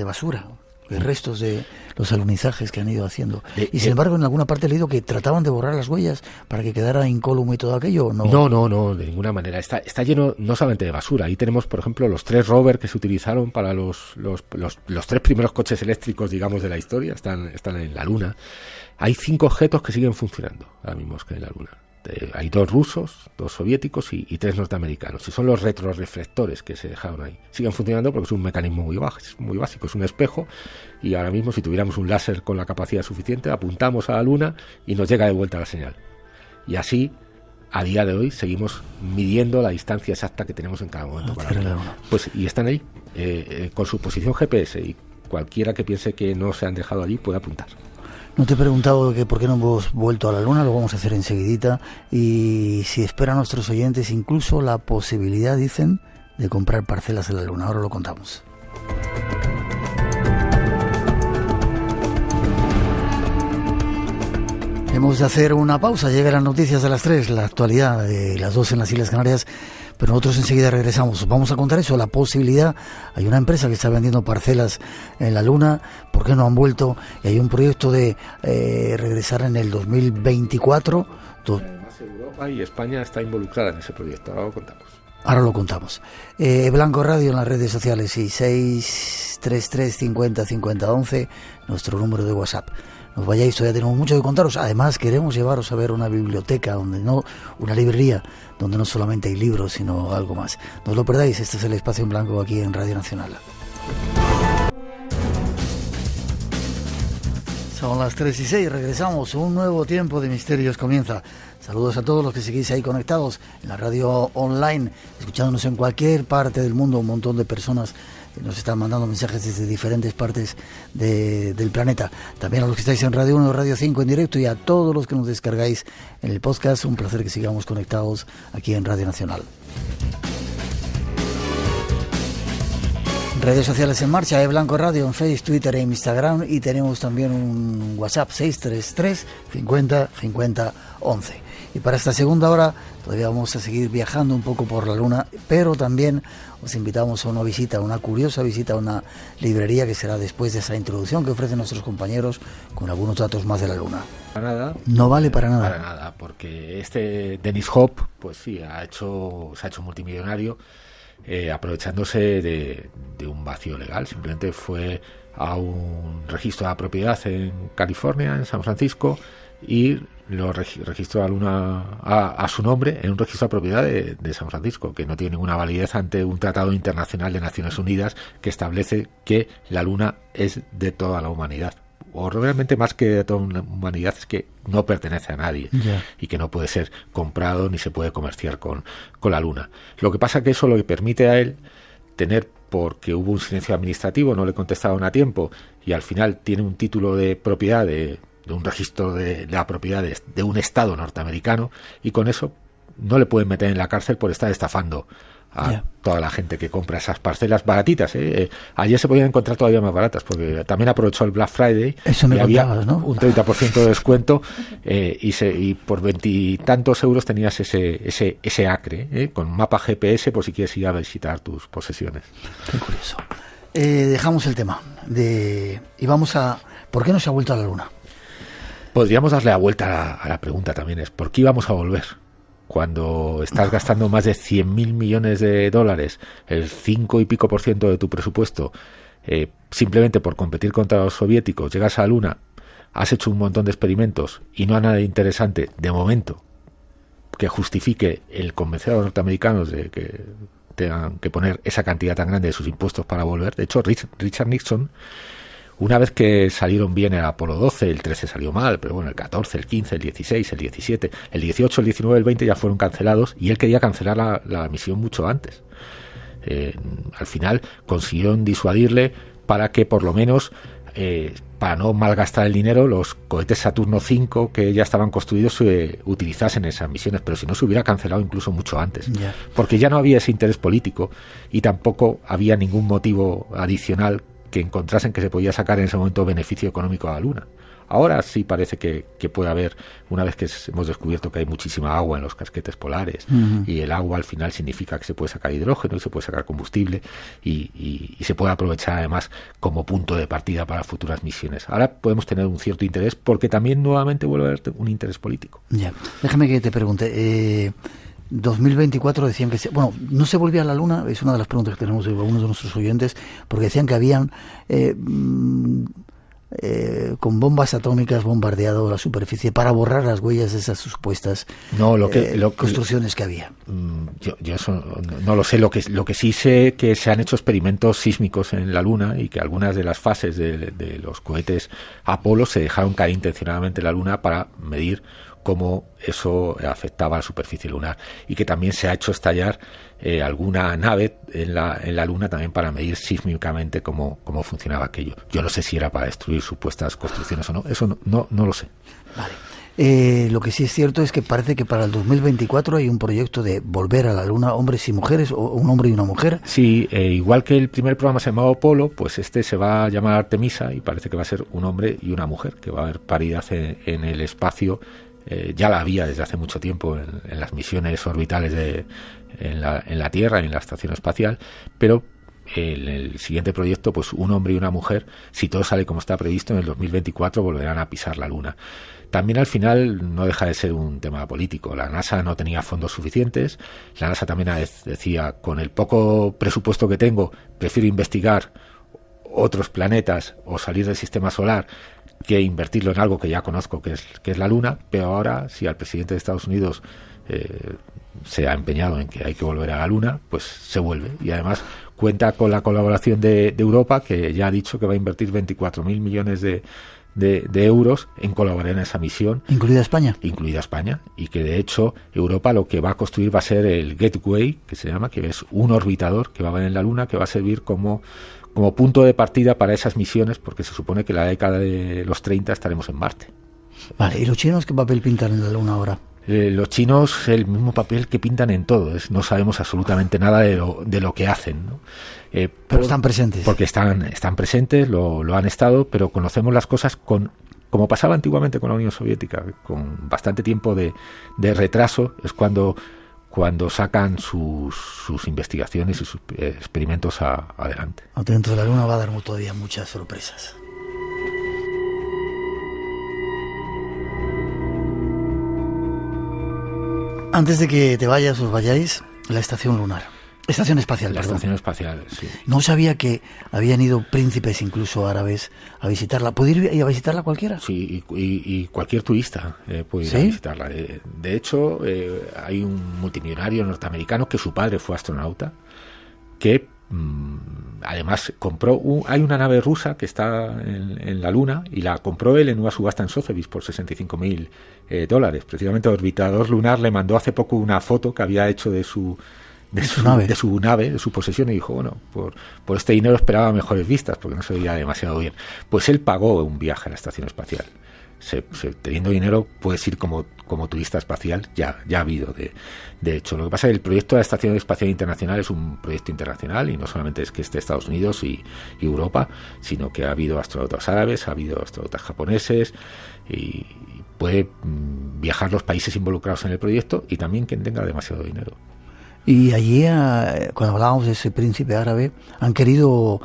basura, de restos de los alunizajes que han ido haciendo. Y sin embargo, en alguna parte he leído que trataban de borrar las huellas para que quedara incólume y todo aquello, ¿no? No, de ninguna manera. Está lleno no solamente de basura. Ahí tenemos, por ejemplo, los 3 rovers que se utilizaron para los 3 primeros coches eléctricos, digamos, de la historia. Están en la Luna. Hay 5 objetos que siguen funcionando ahora mismo en la Luna. Hay 2 rusos, 2 soviéticos y 3 norteamericanos. Y son los retroreflectores que se dejaron ahí. Siguen funcionando porque es un mecanismo muy básico. Es un espejo y ahora mismo, si tuviéramos un láser con la capacidad suficiente, apuntamos a la Luna y nos llega de vuelta la señal. Y así, a día de hoy, seguimos midiendo la distancia exacta que tenemos en cada momento para la Luna. Pues, y están ahí, con su posición GPS, y cualquiera que piense que no se han dejado allí puede apuntar. No te he preguntado que por qué no hemos vuelto a la Luna, lo vamos a hacer enseguidita. Y si esperan nuestros oyentes incluso la posibilidad, dicen, de comprar parcelas en la Luna. Ahora lo contamos. Hemos de hacer una pausa, llegan las noticias de las 3, la actualidad de las 2 en las Islas Canarias. Pero nosotros enseguida regresamos. Vamos a contar eso, la posibilidad. Hay una empresa que está vendiendo parcelas en la Luna. ¿Por qué no han vuelto? Y hay un proyecto de regresar en el 2024. Además, Europa y España está involucrada en ese proyecto. Ahora lo contamos. Blanco Radio en las redes sociales y 633 50 50 11, nuestro número de WhatsApp. No os vayáis, todavía tenemos mucho que contaros. Además, queremos llevaros a ver una biblioteca, una librería, donde no solamente hay libros, sino algo más. No os lo perdáis, este es el Espacio en Blanco aquí en Radio Nacional. Son las 3:06, regresamos. Un nuevo tiempo de misterios comienza. Saludos a todos los que seguís ahí conectados en la radio online, escuchándonos en cualquier parte del mundo. Un montón de personas nos están mandando mensajes desde diferentes partes del planeta. También a los que estáis en Radio 1 y Radio 5 en directo, y a todos los que nos descargáis en el podcast. Un placer que sigamos conectados aquí en Radio Nacional. Redes sociales en marcha, Blanco Radio en Facebook, Twitter e Instagram, y tenemos también un WhatsApp 633 50 50 11. Y para esta segunda hora todavía vamos a seguir viajando un poco por la Luna, pero también os invitamos a una curiosa visita a una librería que será después de esa introducción que ofrecen nuestros compañeros con algunos datos más de la Luna. Para nada. No vale para nada. Para nada, porque Dennis Hopf, pues sí, se ha hecho multimillonario aprovechándose de un vacío legal. Simplemente fue a un registro de propiedad en California, en San Francisco, y lo registró a su nombre en un registro de propiedad de San Francisco, que no tiene ninguna validez ante un tratado internacional de Naciones Unidas que establece que la Luna es de toda la humanidad. O realmente, más que de toda la humanidad, es que no pertenece a nadie, y que no puede ser comprado ni se puede comerciar con la Luna. Lo que pasa que eso lo permite a él tener, porque hubo un silencio administrativo, no le contestaron a tiempo, y al final tiene un título de propiedad de un registro de la propiedad de un estado norteamericano, y con eso no le pueden meter en la cárcel por estar estafando a toda la gente que compra esas parcelas baratitas. Ayer se podían encontrar todavía más baratas, porque también aprovechó el Black Friday. Eso me y había contabas, ¿no? Un 30% de descuento y por 20 y tantos euros tenías ese acre, con mapa GPS por si quieres ir a visitar tus posesiones. Qué curioso. Dejamos el tema y vamos a... ¿Por qué no se ha vuelto a la Luna? Podríamos darle la vuelta a la pregunta también, es ¿por qué íbamos a volver? Cuando estás gastando más de 100.000 millones de dólares, el 5 y pico % de tu presupuesto, simplemente por competir contra los soviéticos, llegas a la Luna, has hecho un montón de experimentos y no hay nada interesante, de momento, que justifique el convencer a los norteamericanos de que tengan que poner esa cantidad tan grande de sus impuestos para volver. De hecho, Richard Nixon, una vez que salieron bien el Apolo 12, el 13 salió mal, pero bueno, el 14, el 15, el 16, el 17, el 18, el 19, el 20 ya fueron cancelados y él quería cancelar la misión mucho antes. Al final consiguieron disuadirle para que por lo menos, para no malgastar el dinero, los cohetes Saturno V que ya estaban construidos se utilizasen en esas misiones, pero si no se hubiera cancelado incluso mucho antes, porque ya no había ese interés político y tampoco había ningún motivo adicional que encontrasen que se podía sacar en ese momento beneficio económico a la Luna. Ahora sí parece que puede haber, una vez que hemos descubierto que hay muchísima agua en los casquetes polares, y el agua al final significa que se puede sacar hidrógeno y se puede sacar combustible y se puede aprovechar además como punto de partida para futuras misiones. Ahora podemos tener un cierto interés porque también nuevamente vuelve a haber un interés político. Déjame que te pregunte, 2024 decían que no se volvía a la Luna, es una de las preguntas que tenemos de algunos de nuestros oyentes, porque decían que habían con bombas atómicas bombardeado la superficie para borrar las huellas de esas supuestas construcciones que había. Yo eso no lo sé. Lo que sí sé que se han hecho experimentos sísmicos en la Luna y que algunas de las fases de los cohetes Apolo se dejaron caer intencionadamente en la Luna para medir cómo eso afectaba a la superficie lunar, y que también se ha hecho estallar alguna nave en la Luna también para medir sísmicamente cómo funcionaba aquello. Yo no sé si era para destruir supuestas construcciones o no, eso no lo sé. Vale. Lo que sí es cierto es que parece que para el 2024 hay un proyecto de volver a la Luna, hombres y mujeres, o un hombre y una mujer. Sí, igual que el primer programa se llamaba Apolo, pues este se va a llamar Artemisa y parece que va a ser un hombre y una mujer, que va a haber paridad en el espacio. Ya la había desde hace mucho tiempo en las misiones orbitales en la Tierra y en la estación espacial, pero en el siguiente proyecto, pues un hombre y una mujer, si todo sale como está previsto, en el 2024 volverán a pisar la Luna. También al final no deja de ser un tema político. La NASA no tenía fondos suficientes. La NASA también decía, con el poco presupuesto que tengo, prefiero investigar otros planetas o salir del sistema solar que invertirlo en algo que ya conozco, que es la Luna. Pero ahora, si al presidente de Estados Unidos se ha empeñado en que hay que volver a la Luna, pues se vuelve. Y además cuenta con la colaboración de Europa, que ya ha dicho que va a invertir 24.000 millones de euros en colaborar en esa misión. ¿Incluida España? Incluida España, y que de hecho Europa lo que va a construir va a ser el Gateway, que se llama, que es un orbitador que va a haber en la Luna, que va a servir como punto de partida para esas misiones, porque se supone que en la década de los 30 estaremos en Marte. Vale, ¿y los chinos qué papel pintan en la Luna ahora? Los chinos el mismo papel que pintan en todo, no sabemos absolutamente nada de lo que hacen, ¿no? Pero están presentes. Porque están presentes, lo han estado, pero conocemos las cosas como pasaba antiguamente con la Unión Soviética, con bastante tiempo de retraso, es cuando sacan sus investigaciones y sus experimentos adelante. Atentos, la Luna va a dar todavía muchas sorpresas. Antes de que te vayas, os vayáis, la estación lunar. Estación espacial, La estación espacial, sí. No sabía que habían ido príncipes, incluso árabes, a visitarla. ¿Puede ir a visitarla cualquiera? Sí, y cualquier turista puede ir a visitarla. De hecho, hay un multimillonario norteamericano que su padre fue astronauta, que además compró hay una nave rusa que está en la Luna, y la compró él en una subasta en Sotheby's por $65.000. Precisamente el orbitador lunar le mandó hace poco una foto que había hecho de su nave, de su posesión, y dijo, bueno, por este dinero esperaba mejores vistas porque no se veía demasiado bien. Pues él pagó un viaje a la estación espacial. teniendo dinero puedes ir como turista espacial, ya ha habido de hecho. Lo que pasa es que el proyecto de la Estación Espacial Internacional es un proyecto internacional, y no solamente es que esté Estados Unidos y Europa, sino que ha habido astronautas árabes, ha habido astronautas japoneses, y puede viajar los países involucrados en el proyecto, y también quien tenga demasiado dinero. Y allí, cuando hablábamos de ese príncipe árabe, han querido,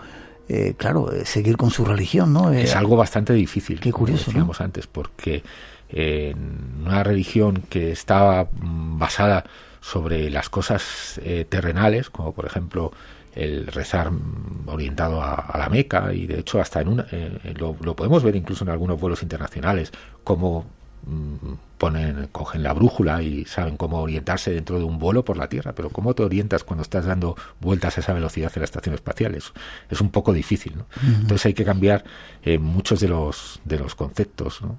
seguir con su religión, ¿no? Es algo bastante difícil, qué curioso, como decíamos, ¿no?, antes, porque en una religión que estaba basada sobre las cosas terrenales, como por ejemplo el rezar orientado a la Meca, y de hecho hasta lo podemos ver incluso en algunos vuelos internacionales, como cogen la brújula y saben cómo orientarse dentro de un vuelo por la Tierra, pero ¿cómo te orientas cuando estás dando vueltas a esa velocidad en la estación espacial? Es un poco difícil, ¿no? Uh-huh. Entonces hay que cambiar muchos de los conceptos, ¿no?,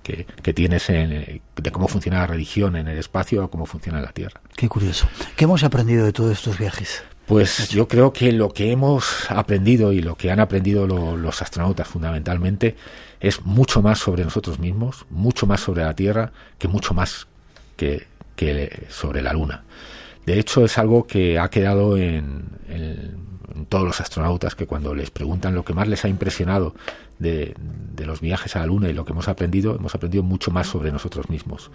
que tienes de cómo funciona la religión en el espacio a cómo funciona en la Tierra. Qué curioso. ¿Qué hemos aprendido de todos estos viajes? Pues yo creo que lo que hemos aprendido y lo que han aprendido los astronautas fundamentalmente es mucho más sobre nosotros mismos, mucho más sobre la Tierra, que mucho más que sobre la Luna. De hecho, es algo que ha quedado en todos los astronautas, que cuando les preguntan lo que más les ha impresionado de los viajes a la Luna y lo que hemos aprendido mucho más sobre nosotros mismos.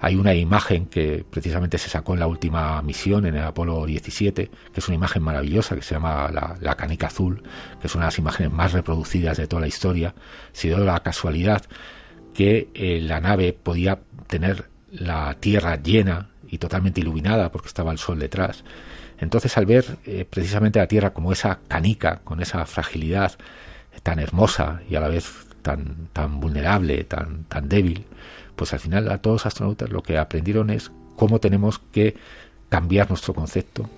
Hay una imagen que precisamente se sacó en la última misión, en el Apolo 17, que es una imagen maravillosa, que se llama la canica azul, que es una de las imágenes más reproducidas de toda la historia. Se dio la casualidad que la nave podía tener la Tierra llena y totalmente iluminada porque estaba el Sol detrás. Entonces, al ver precisamente la Tierra como esa canica, con esa fragilidad tan hermosa y a la vez tan vulnerable, tan débil, pues al final a todos los astronautas lo que aprendieron es cómo tenemos que cambiar nuestro concepto,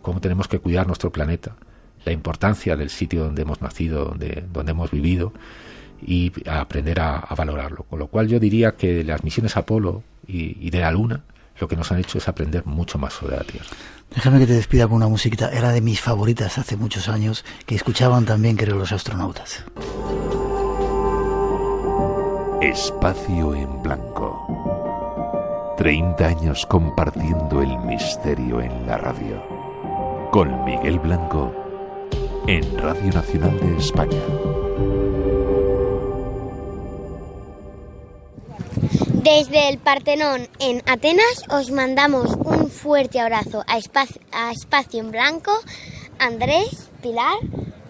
cómo tenemos que cuidar nuestro planeta, la importancia del sitio donde hemos nacido, donde hemos vivido, y aprender a valorarlo. Con lo cual yo diría que las misiones Apolo y de la Luna lo que nos han hecho es aprender mucho más sobre la Tierra. Déjame que te despida con una musiquita. Era de mis favoritas hace muchos años, que escuchaban también, creo, los astronautas. Espacio en Blanco. 30 años compartiendo el misterio en la radio. Con Miguel Blanco, en Radio Nacional de España. Desde el Partenón en Atenas os mandamos un fuerte abrazo a Espacio en Blanco, Andrés, Pilar,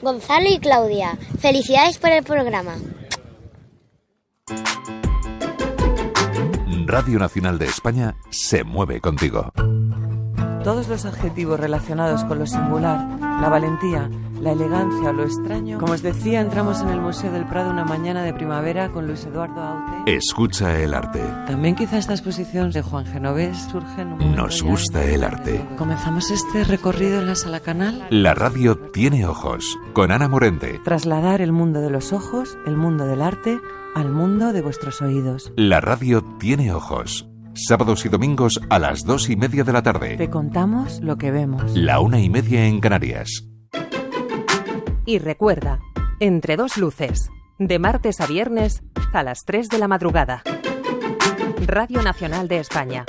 Gonzalo y Claudia. Felicidades por el programa. Radio Nacional de España se mueve contigo. Todos los adjetivos relacionados con lo singular, la valentía, la elegancia o lo extraño. Como os decía, entramos en el Museo del Prado una mañana de primavera con Luis Eduardo Aute. Escucha el arte. También quizá esta exposición de Juan Genovés surge en un Nos gusta el arte. Comenzamos este recorrido en la Sala Canal. La radio tiene ojos, con Ana Morente. Trasladar el mundo de los ojos, el mundo del arte, al mundo de vuestros oídos. La radio tiene ojos. Sábados y domingos a las 2:30 de la tarde. Te contamos lo que vemos. La 1:30 en Canarias. Y recuerda, Entre dos luces, de martes a viernes a las 3 de la madrugada. Radio Nacional de España.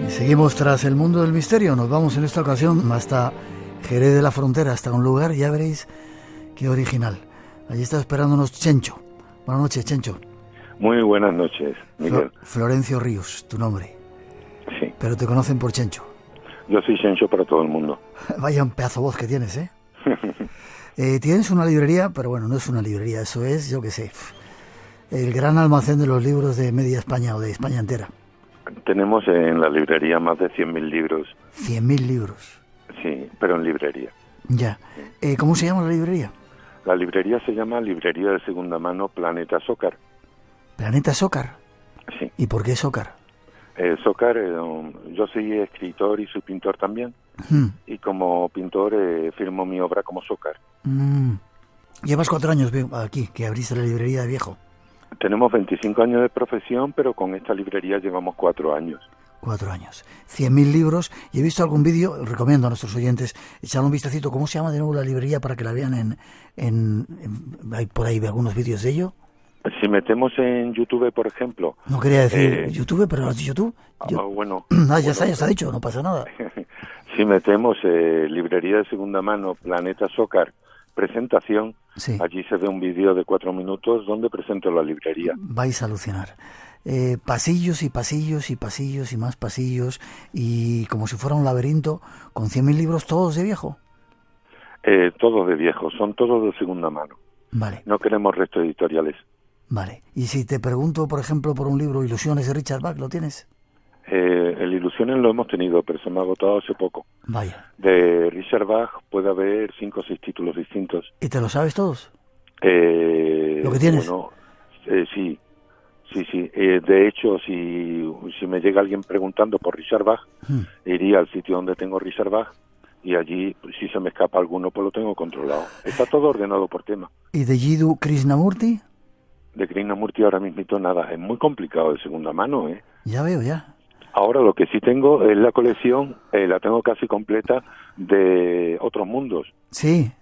Seguimos tras el mundo del misterio. Nos vamos en esta ocasión hasta Jerez de la Frontera, hasta un lugar, ya veréis qué original. Allí está esperándonos Chencho. Buenas noches, Chencho. Muy buenas noches, Miguel. Florencio Ríos, tu nombre. Sí. Pero te conocen por Chencho. Yo soy Chencho para todo el mundo. Vaya un pedazo de voz que tienes, ¿eh? Tienes una librería, pero bueno, no es una librería, eso es, yo qué sé, el gran almacén de los libros de media España o de España entera. Tenemos en la librería más de 100.000 libros. 100.000 libros. Sí, pero en librería. Ya. ¿Cómo se llama la librería? La librería se llama Librería de Segunda Mano Planeta Sócar. ¿Planeta Sócar? Sí. ¿Y por qué Sócar? Sócar, yo soy escritor y soy pintor también. Y como pintor firmo mi obra como Sócar. Llevas 4 años aquí, que abriste la librería de viejo. Tenemos 25 años de profesión, pero con esta librería llevamos 4 años. 4 años. 100.000 libros. Y he visto algún vídeo, recomiendo a nuestros oyentes echarle un vistacito. ¿Cómo se llama de nuevo la librería para que la vean hay por ahí algunos vídeos de ello? Si metemos en YouTube, por ejemplo... No quería decir YouTube, pero ¿lo has dicho tú? Bueno. Ya está dicho, no pasa nada. Si metemos librería de segunda mano, Planeta Sócar, presentación, sí. Allí se ve un vídeo de 4 minutos donde presento la librería. Vais a alucinar. Pasillos y pasillos y pasillos y más pasillos, y como si fuera un laberinto, con 100.000 libros todos de viejo. Todos de viejo, son todos de segunda mano. Vale. No queremos restos editoriales. Vale. Y si te pregunto, por ejemplo, por un libro, Ilusiones de Richard Bach, ¿lo tienes? El Ilusiones lo hemos tenido, pero se me ha agotado hace poco. Vaya. De Richard Bach puede haber 5 o 6 títulos distintos. ¿Y te lo sabes todos? ¿Lo que tienes? Bueno, sí. De hecho, si me llega alguien preguntando por Richard Bach, iría al sitio donde tengo Richard Bach, y allí, pues, si se me escapa alguno, pues lo tengo controlado. Está todo ordenado por tema. ¿Y de Jiddu Krishnamurti? De Krishnamurti ahora mismito nada. Es muy complicado de segunda mano, ¿eh? Ya veo, ya. Ahora lo que sí tengo es la colección, la tengo casi completa, de Otros Mundos. Sí.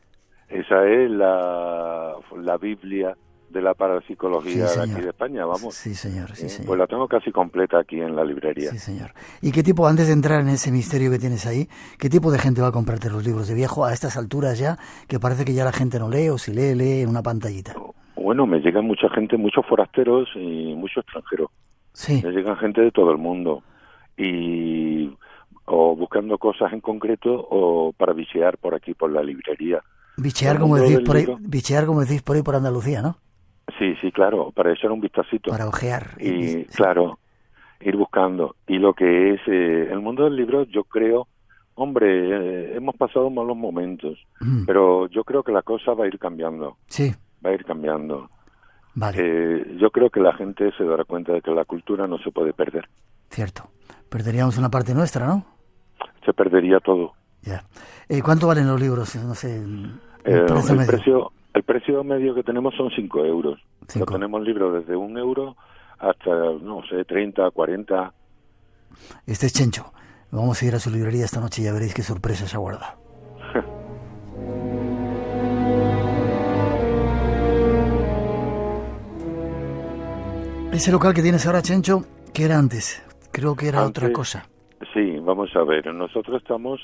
Esa es la Biblia de la parapsicología de aquí de España, vamos. Sí, señor, sí, señor. Pues la tengo casi completa aquí en la librería. Sí, señor. ¿Y qué tipo, antes de entrar en ese misterio que tienes ahí, qué tipo de gente va a comprarte los libros de viejo a estas alturas ya, que parece que ya la gente no lee, o si lee en una pantallita? Bueno, me llegan mucha gente, muchos forasteros y muchos extranjeros. Sí. Me llegan gente de todo el mundo. O buscando cosas en concreto, o para bichear por aquí, por la librería. Bichear, como decís por ahí por Andalucía, ¿no? Sí, claro, para echar un vistacito. Para ojear. Y claro, ir buscando. Y lo que es el mundo del libro, yo creo, hombre, hemos pasado malos momentos, pero yo creo que la cosa va a ir cambiando. Sí. Va a ir cambiando. Vale. Yo creo que la gente se dará cuenta de que la cultura no se puede perder. Cierto. Perderíamos una parte nuestra, ¿no? Se perdería todo. Ya. ¿Cuánto valen los libros? No sé. El precio medio que tenemos son 5 euros. No tenemos libros desde 1 euro hasta, no sé, 30, 40. Este es Chencho. Vamos a ir a su librería esta noche y ya veréis qué sorpresa se aguarda. Ese local que tienes ahora, Chencho, ¿qué era antes? Creo que era otra cosa. Sí, vamos a ver. Nosotros estamos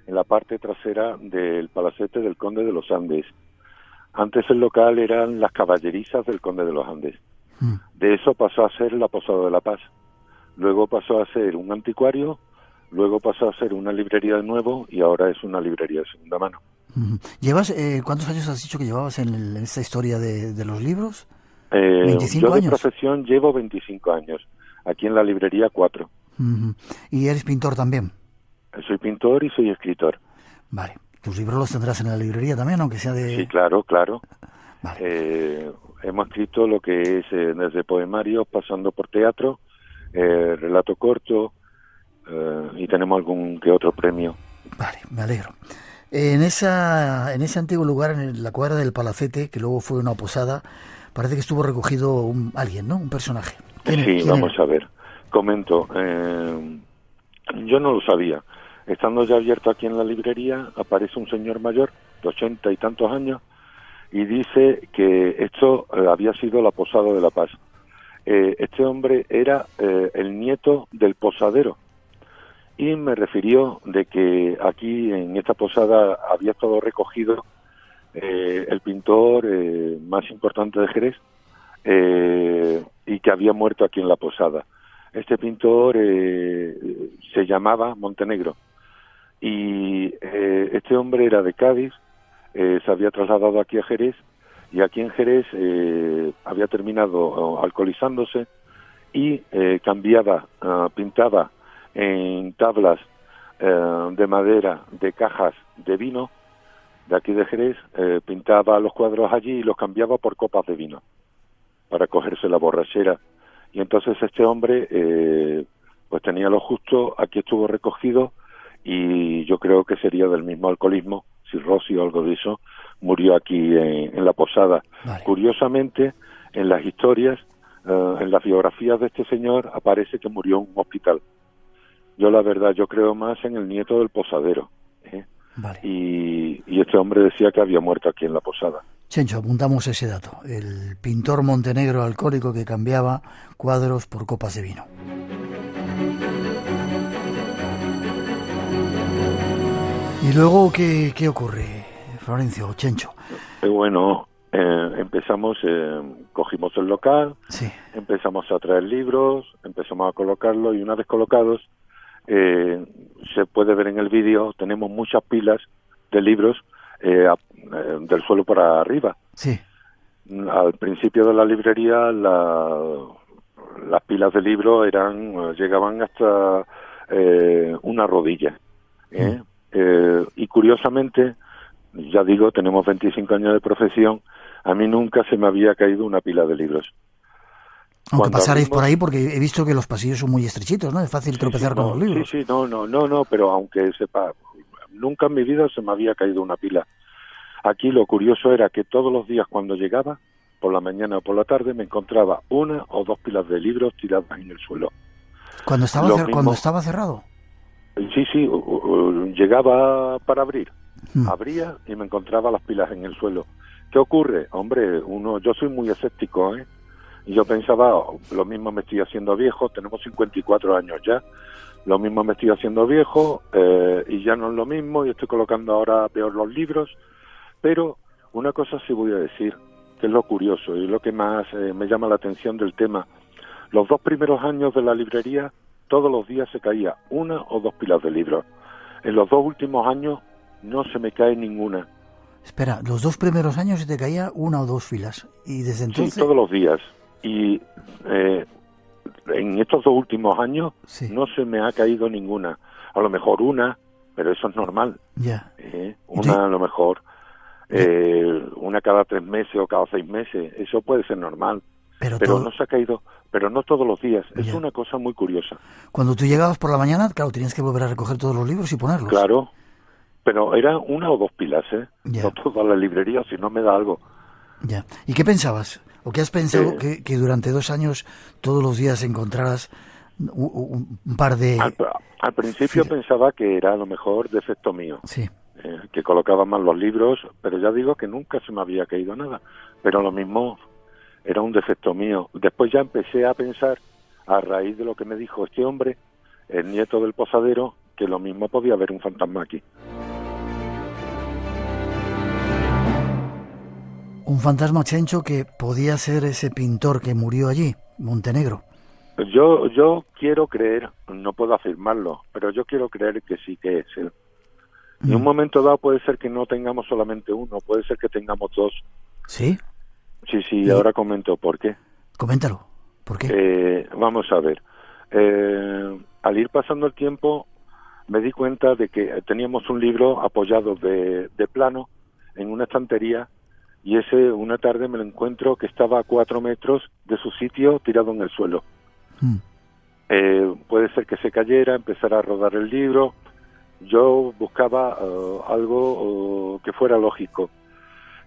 en la parte trasera del palacete del Conde de los Andes. Antes el local eran las caballerizas del Conde de los Andes. De eso pasó a ser la Posada de la Paz. Luego pasó a ser un anticuario, luego pasó a ser una librería de nuevo y ahora es una librería de segunda mano. ¿Llevas cuántos años has dicho que llevabas en esta historia de los libros? 25 años. Yo de profesión llevo 25 años. Aquí en la librería 4. ¿Y eres pintor también? Soy pintor y soy escritor. Vale. ¿Tus libros los tendrás en la librería también, aunque sea de...? Sí, claro. Vale. Hemos escrito lo que es desde poemarios, pasando por teatro, relato corto, y tenemos algún que otro premio. Vale, me alegro. En ese antiguo lugar, en la cuadra del Palacete, que luego fue una posada, parece que estuvo recogido alguien, ¿no? Un personaje. Sí, vamos a ver. Comento. Yo no lo sabía. Estando ya abierto aquí en la librería, aparece un señor mayor, de 80 y tantos años, y dice que esto había sido la Posada de la Paz. Este hombre era el nieto del posadero, y me refirió de que aquí en esta posada había estado recogido el pintor más importante de Jerez, y que había muerto aquí en la posada. Este pintor se llamaba Montenegro, y este hombre era de Cádiz, se había trasladado aquí a Jerez, y aquí en Jerez había terminado alcoholizándose y pintaba en tablas de madera de cajas de vino de aquí de Jerez, pintaba los cuadros allí y los cambiaba por copas de vino para cogerse la borrachera. Y entonces este hombre pues tenía lo justo, aquí estuvo recogido, y yo creo que sería del mismo alcoholismo, cirrosis o algo de eso, murió aquí en la posada. Vale. Curiosamente, en las historias, en las biografías de este señor, aparece que murió en un hospital. Yo la verdad, yo creo más en el nieto del posadero. Vale. Y este hombre decía que había muerto aquí en la posada. Chencho, apuntamos ese dato. El pintor montenegro alcohólico que cambiaba cuadros por copas de vino. ¿Y luego qué ocurre, Florencio, Chencho? Bueno, empezamos, cogimos el local, sí. Empezamos a traer libros, empezamos a colocarlos y una vez colocados, se puede ver en el vídeo, tenemos muchas pilas de libros del suelo para arriba. Sí. Al principio de la librería las pilas de libros llegaban hasta una rodilla. Y curiosamente, ya digo, tenemos 25 años de profesión, a mí nunca se me había caído una pila de libros. Aunque pasarais por ahí, porque he visto que los pasillos son muy estrechitos, ¿no? Es fácil tropezar con los libros. Sí, no, pero aunque sepa, nunca en mi vida se me había caído una pila. Aquí lo curioso era que todos los días cuando llegaba, por la mañana o por la tarde, me encontraba una o dos pilas de libros tiradas en el suelo. ¿Cuando estaba cerrado? Sí, llegaba para abrir. Abría y me encontraba las pilas en el suelo. ¿Qué ocurre? Hombre, yo soy muy escéptico, Y yo pensaba, lo mismo me estoy haciendo viejo, tenemos 54 años ya, lo mismo me estoy haciendo viejo y ya no es lo mismo y estoy colocando ahora peor los libros. Pero una cosa sí voy a decir, que es lo curioso y lo que más me llama la atención del tema. Los 2 primeros años de la librería, todos los días se caía una o dos pilas de libros. En los 2 últimos años no se me cae ninguna. Espera, los 2 primeros años se te caía una o dos filas y desde entonces... Sí, todos los días. Y en estos 2 últimos años no se me ha caído ninguna. A lo mejor una, pero eso es normal. Ya. Una a lo mejor, una cada 3 meses o cada 6 meses. Eso puede ser normal. Pero no se ha caído, pero no todos los días. Es una cosa muy curiosa. Cuando tú llegabas por la mañana, claro, tenías que volver a recoger todos los libros y ponerlos. Claro, pero era una o dos pilas, no toda la librería, si no me da algo. Ya. ¿Y qué pensabas? ¿O qué has pensado que durante 2 años todos los días encontraras un par de... Al principio pensaba que era a lo mejor defecto mío. Sí. Que colocaba mal los libros, pero ya digo que nunca se me había caído nada. Pero lo mismo era un defecto mío. Después ya empecé a pensar, a raíz de lo que me dijo este hombre, el nieto del posadero, que lo mismo podía haber un fantasma aquí. Un fantasma, Chencho, que podía ser ese pintor que murió allí, Montenegro. Yo quiero creer, no puedo afirmarlo, pero yo quiero creer que sí que es él. En un momento dado puede ser que no tengamos solamente uno, puede ser que tengamos 2. ¿Sí? Sí, ahora comento por qué. Coméntalo, ¿por qué? Vamos a ver. Al ir pasando el tiempo me di cuenta de que teníamos un libro apoyado de plano en una estantería y una tarde me lo encuentro que estaba a 4 metros de su sitio tirado en el suelo. Puede ser que se cayera, empezara a rodar el libro. Yo buscaba algo que fuera lógico.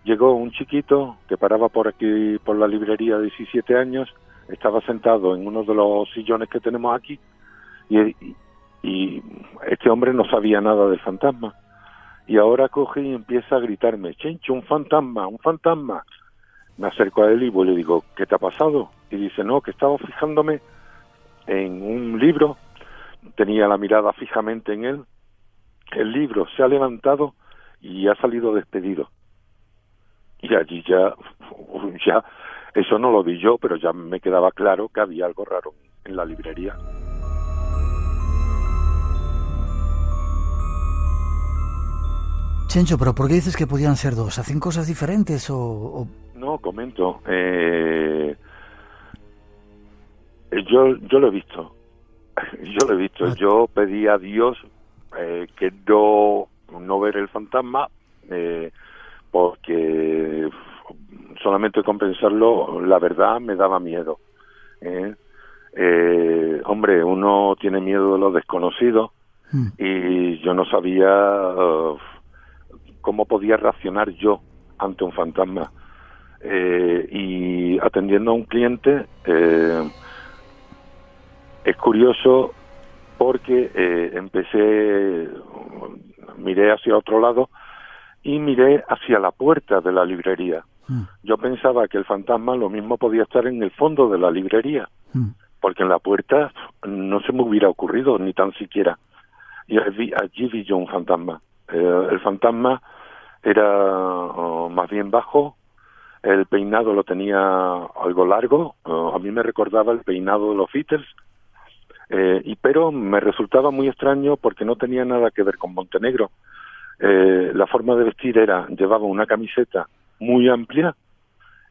Llegó un chiquito que paraba por aquí, por la librería, de 17 años, estaba sentado en uno de los sillones que tenemos aquí y este hombre no sabía nada del fantasma. Y ahora coge y empieza a gritarme, Chencho, un fantasma, un fantasma. Me acerco a él y le digo, ¿qué te ha pasado? Y dice, no, que estaba fijándome en un libro, tenía la mirada fijamente en él, el libro se ha levantado y ha salido despedido. Y allí ya, eso no lo vi yo, pero ya me quedaba claro que había algo raro en la librería. Chencho, ¿pero por qué dices que podían ser 2? ¿Hacen cosas diferentes o...? No, comento. Yo lo he visto. Yo pedí a Dios que no ver el fantasma, porque solamente con pensarlo, la verdad, me daba miedo. Hombre, uno tiene miedo de lo desconocido y yo no sabía cómo podía reaccionar yo ante un fantasma. Y atendiendo a un cliente, es curioso porque miré hacia otro lado y miré hacia la puerta de la librería. Yo pensaba que el fantasma lo mismo podía estar en el fondo de la librería, porque en la puerta no se me hubiera ocurrido ni tan siquiera. Y allí vi yo un fantasma. El fantasma era más bien bajo, el peinado lo tenía algo largo, a mí me recordaba el peinado de los Beatles, pero me resultaba muy extraño porque no tenía nada que ver con Montenegro. La forma de vestir llevaba una camiseta muy amplia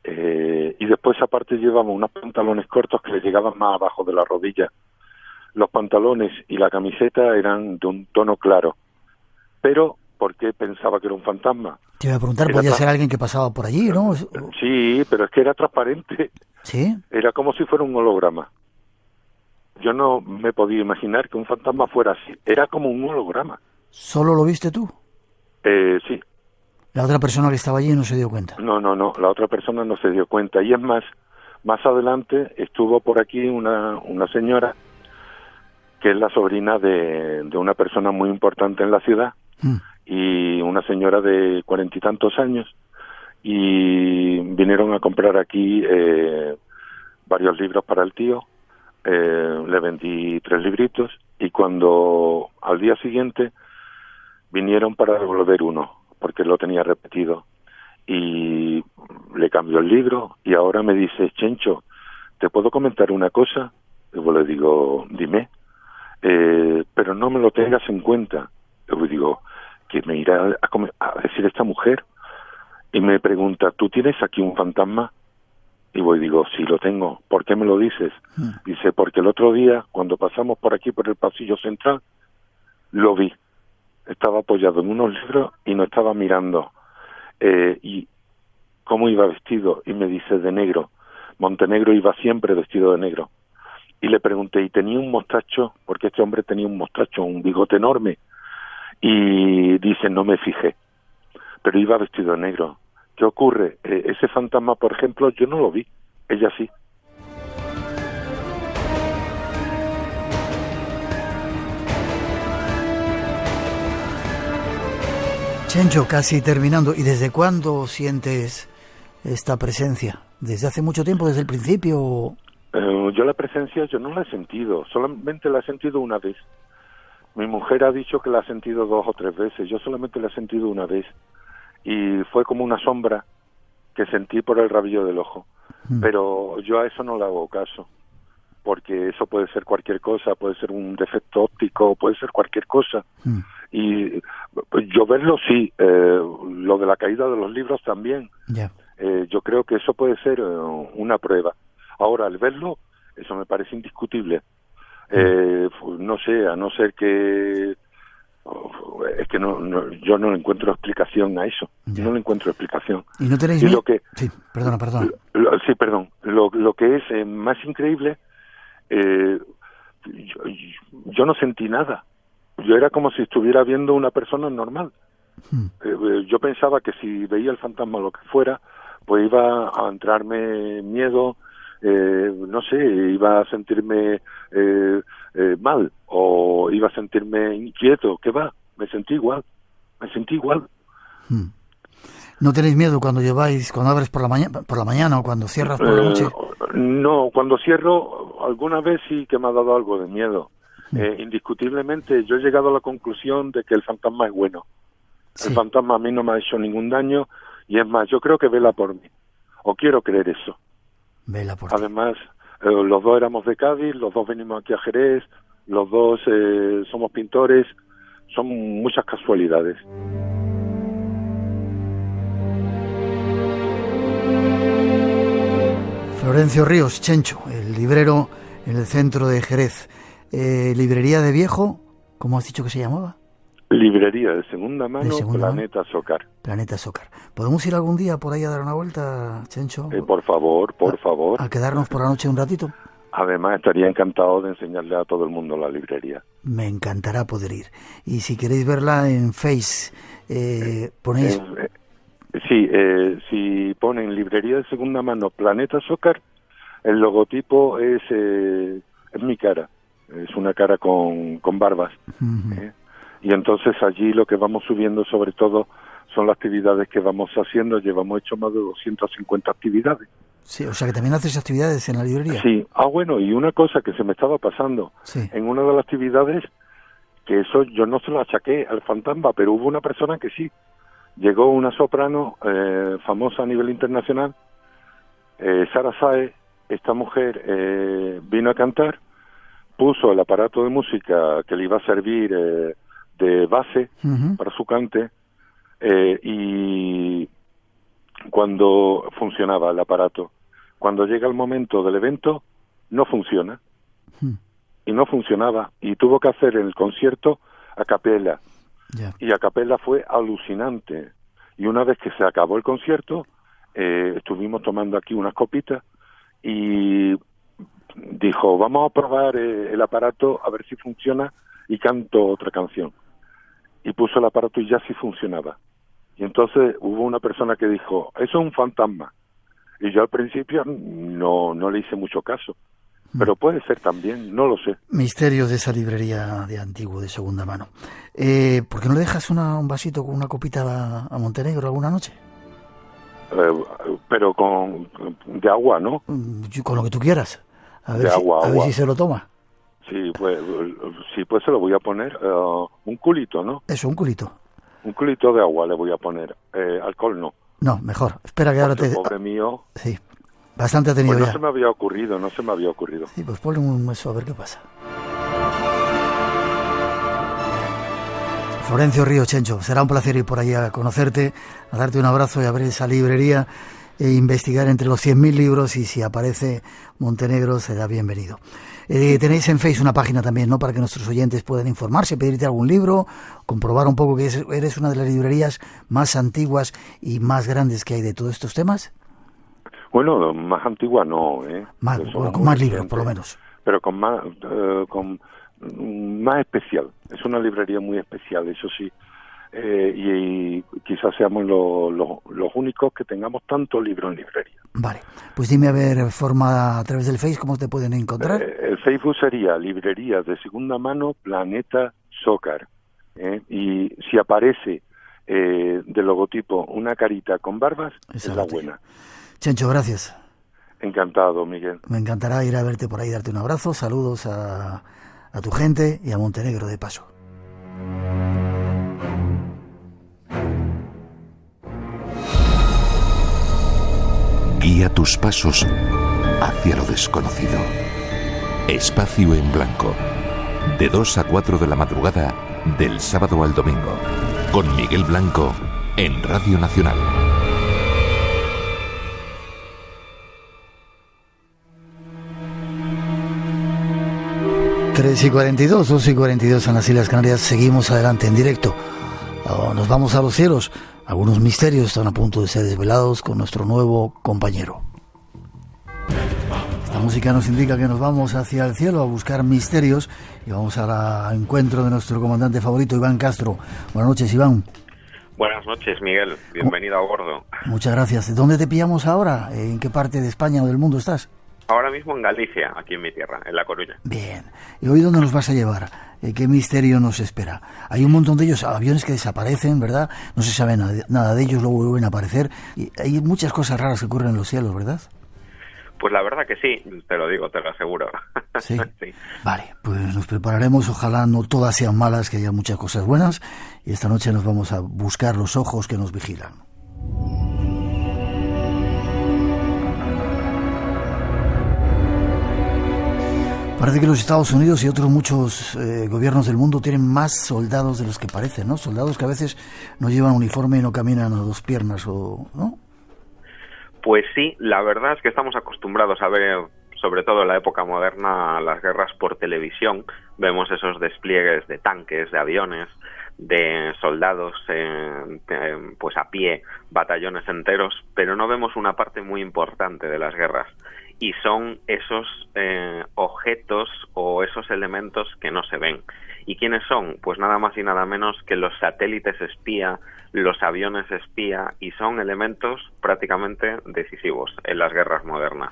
y después aparte llevaba unos pantalones cortos que le llegaban más abajo de la rodilla. Los pantalones y la camiseta eran de un tono claro. Pero, ¿por qué pensaba que era un fantasma? Te iba a preguntar, podía ser alguien que pasaba por allí, ¿no? Sí, pero es que era transparente. ¿Sí? Era como si fuera un holograma. Yo no me podía imaginar que un fantasma fuera así. Era como un holograma. ¿Solo lo viste tú? Sí. ¿La otra persona que estaba allí no se dio cuenta? No, la otra persona no se dio cuenta. Y es más adelante estuvo por aquí una señora que es la sobrina de una persona muy importante en la ciudad, y una señora de 40 y tantos años, y vinieron a comprar aquí varios libros para el tío. Le vendí 3 libritos, y cuando al día siguiente vinieron para devolver uno, porque lo tenía repetido, y le cambió el libro, y ahora me dice: Chencho, ¿te puedo comentar una cosa? Y yo le digo: dime. Pero no me lo tengas en cuenta. Yo digo: ¿qué me irá a decir esta mujer? Y me pregunta: ¿tú tienes aquí un fantasma? Y voy y digo: sí, lo tengo. ¿Por qué me lo dices? Dice: porque el otro día, cuando pasamos por aquí, por el pasillo central, lo vi. Estaba apoyado en unos libros y nos estaba mirando. Y cómo iba vestido, y me dice: de negro. Montenegro iba siempre vestido de negro. Y le pregunté: ¿y tenía un mostacho? Porque este hombre tenía un mostacho, un bigote enorme. Y dice: no me fijé, pero iba vestido de negro. ¿Qué ocurre? Ese fantasma, por ejemplo, yo no lo vi, ella sí. Chencho, casi terminando, ¿y desde cuándo sientes esta presencia? ¿Desde hace mucho tiempo, desde el principio? Yo la presencia yo no la he sentido, solamente la he sentido una vez. Mi mujer ha dicho que la ha sentido 2 o 3 veces, yo solamente la he sentido una vez. Y fue como una sombra que sentí por el rabillo del ojo. Pero yo a eso no le hago caso, porque eso puede ser cualquier cosa, puede ser un defecto óptico, puede ser cualquier cosa. Y yo verlo sí, lo de la caída de los libros también. Yo creo que eso puede ser una prueba. Ahora, al verlo, eso me parece indiscutible. No sé, a no ser que... es que yo no le encuentro explicación a eso. No le encuentro explicación. ¿Y no tenéis miedo? Sí, perdona. Sí, perdón. Lo que es más increíble, yo no sentí nada. Yo era como si estuviera viendo una persona normal. Yo pensaba que si veía el fantasma o lo que fuera, pues iba a entrarme miedo, no sé, iba a sentirme mal, o iba a sentirme inquieto. ¿Qué va? Me sentí igual. ¿No tenéis miedo cuando abres por la mañana o cuando cierras por la noche? No, cuando cierro alguna vez sí que me ha dado algo de miedo. Indiscutiblemente yo he llegado a la conclusión de que el fantasma es bueno. El fantasma a mí no me ha hecho ningún daño, y es más, yo creo que vela por mí, o quiero creer eso. Vela por Además, los dos éramos de Cádiz, los dos venimos aquí a Jerez, los dos somos pintores, son muchas casualidades. Florencio Ríos, Chencho, el librero en el centro de Jerez. Librería de viejo, ¿cómo has dicho que se llamaba? Librería de segunda mano, Planeta Sócar. Planeta Sócar. ¿Podemos ir algún día por ahí a dar una vuelta, Chencho? Por favor. ¿A quedarnos por la noche un ratito? Además, estaría encantado de enseñarle a todo el mundo la librería. Me encantará poder ir. Y si queréis verla en Face, ponéis... si ponen Librería de segunda mano, Planeta Sócar, el logotipo es mi cara. es una cara con barbas. Y entonces allí lo que vamos subiendo sobre todo son las actividades que vamos haciendo. Llevamos hecho más de 250 actividades. Sí, o sea que también haces actividades en la librería. Sí. Bueno, y una cosa que se me estaba pasando. Sí. En una de las actividades, que eso yo no se lo achaqué al fantasma, pero hubo una persona que sí. Llegó una soprano famosa a nivel internacional, Sara Saez. Esta mujer vino a cantar, puso el aparato de música que le iba a servir de base para su cante, y cuando funcionaba el aparato, cuando llega el momento del evento, no funciona. Y no funcionaba, y tuvo que hacer el concierto a capela. Y a capela fue alucinante. Y una vez que se acabó el concierto, estuvimos tomando aquí unas copitas, y dijo, vamos a probar el aparato a ver si funciona, y canto otra canción. Y puso el aparato y ya sí funcionaba. Y entonces hubo una persona que dijo, eso es un fantasma. Y yo al principio no le hice mucho caso. Pero puede ser también, no lo sé. Misterios de esa librería de antiguo, de segunda mano. ¿Por qué no le dejas un vasito con una copita a Montenegro alguna noche? Pero de agua, ¿no? Con lo que tú quieras. A ver, agua. Ver si se lo toma. Sí, pues se lo voy a poner un culito, ¿no? Eso, un culito. Un culito de agua le voy a poner. Alcohol no. No, mejor. Espera que ahora te... Pobre mío. Sí. Bastante ha tenido pues no ya. se me había ocurrido. Sí, pues ponle un eso a ver qué pasa. Florencio Ríos, Chencho, será un placer ir por allí a conocerte, a darte un abrazo y a ver esa librería e investigar entre los 100.000 libros, y si aparece Montenegro será bienvenido. Tenéis en Facebook una página también, ¿no?, para que nuestros oyentes puedan informarse, pedirte algún libro, comprobar un poco que eres una de las librerías más antiguas y más grandes que hay de todos estos temas. Bueno, más antigua no, Con más libros, por lo menos. Pero con más especial. Es una librería muy especial, eso sí. Y quizás seamos los únicos que tengamos tantos libros en librería. Vale, pues dime a ver, forma a través del Facebook, ¿cómo te pueden encontrar? El Facebook sería Librerías de Segunda Mano Planeta Zócar. Y si aparece del logotipo una carita con barbas, es la buena. Chencho, gracias. Encantado, Miguel. Me encantará ir a verte por ahí, darte un abrazo, saludos a tu gente y a Montenegro de paso. Guía tus pasos hacia lo desconocido. Espacio en Blanco. De 2 a 4 de la madrugada, del sábado al domingo. Con Miguel Blanco, en Radio Nacional. Tres y 42, 2 y 42 en las Islas Canarias. Seguimos adelante en directo. Nos vamos a los cielos. Algunos misterios están a punto de ser desvelados con nuestro nuevo compañero. Esta música nos indica que nos vamos hacia el cielo a buscar misterios, y vamos al encuentro de nuestro comandante favorito, Iván Castro. Buenas noches, Iván. Buenas noches, Miguel. Bienvenido a bordo. Muchas gracias. ¿Dónde te pillamos ahora? ¿En qué parte de España o del mundo estás? Ahora mismo en Galicia, aquí en mi tierra, en La Coruña. Bien. ¿Y hoy dónde nos vas a llevar? ¿Qué misterio nos espera? Hay un montón de ellos, aviones que desaparecen, ¿verdad? No se sabe nada de ellos, luego vuelven a aparecer. Y hay muchas cosas raras que ocurren en los cielos, ¿verdad? Pues la verdad que sí, te lo digo, te lo aseguro. ¿Sí? Sí. Vale, pues nos prepararemos, ojalá no todas sean malas, que haya muchas cosas buenas, y esta noche nos vamos a buscar los ojos que nos vigilan. Parece que los Estados Unidos y otros muchos gobiernos del mundo tienen más soldados de los que parecen, ¿no? Soldados que a veces no llevan uniforme y no caminan a dos piernas, ¿no? Pues sí, la verdad es que estamos acostumbrados a ver, sobre todo en la época moderna, las guerras por televisión. Vemos esos despliegues de tanques, de aviones, de soldados pues a pie, batallones enteros, pero no vemos una parte muy importante de las guerras. Y son esos objetos o esos elementos que no se ven ¿Y quiénes son? Pues nada más y nada menos que los satélites espía, los aviones espía, y son elementos prácticamente decisivos en las guerras modernas.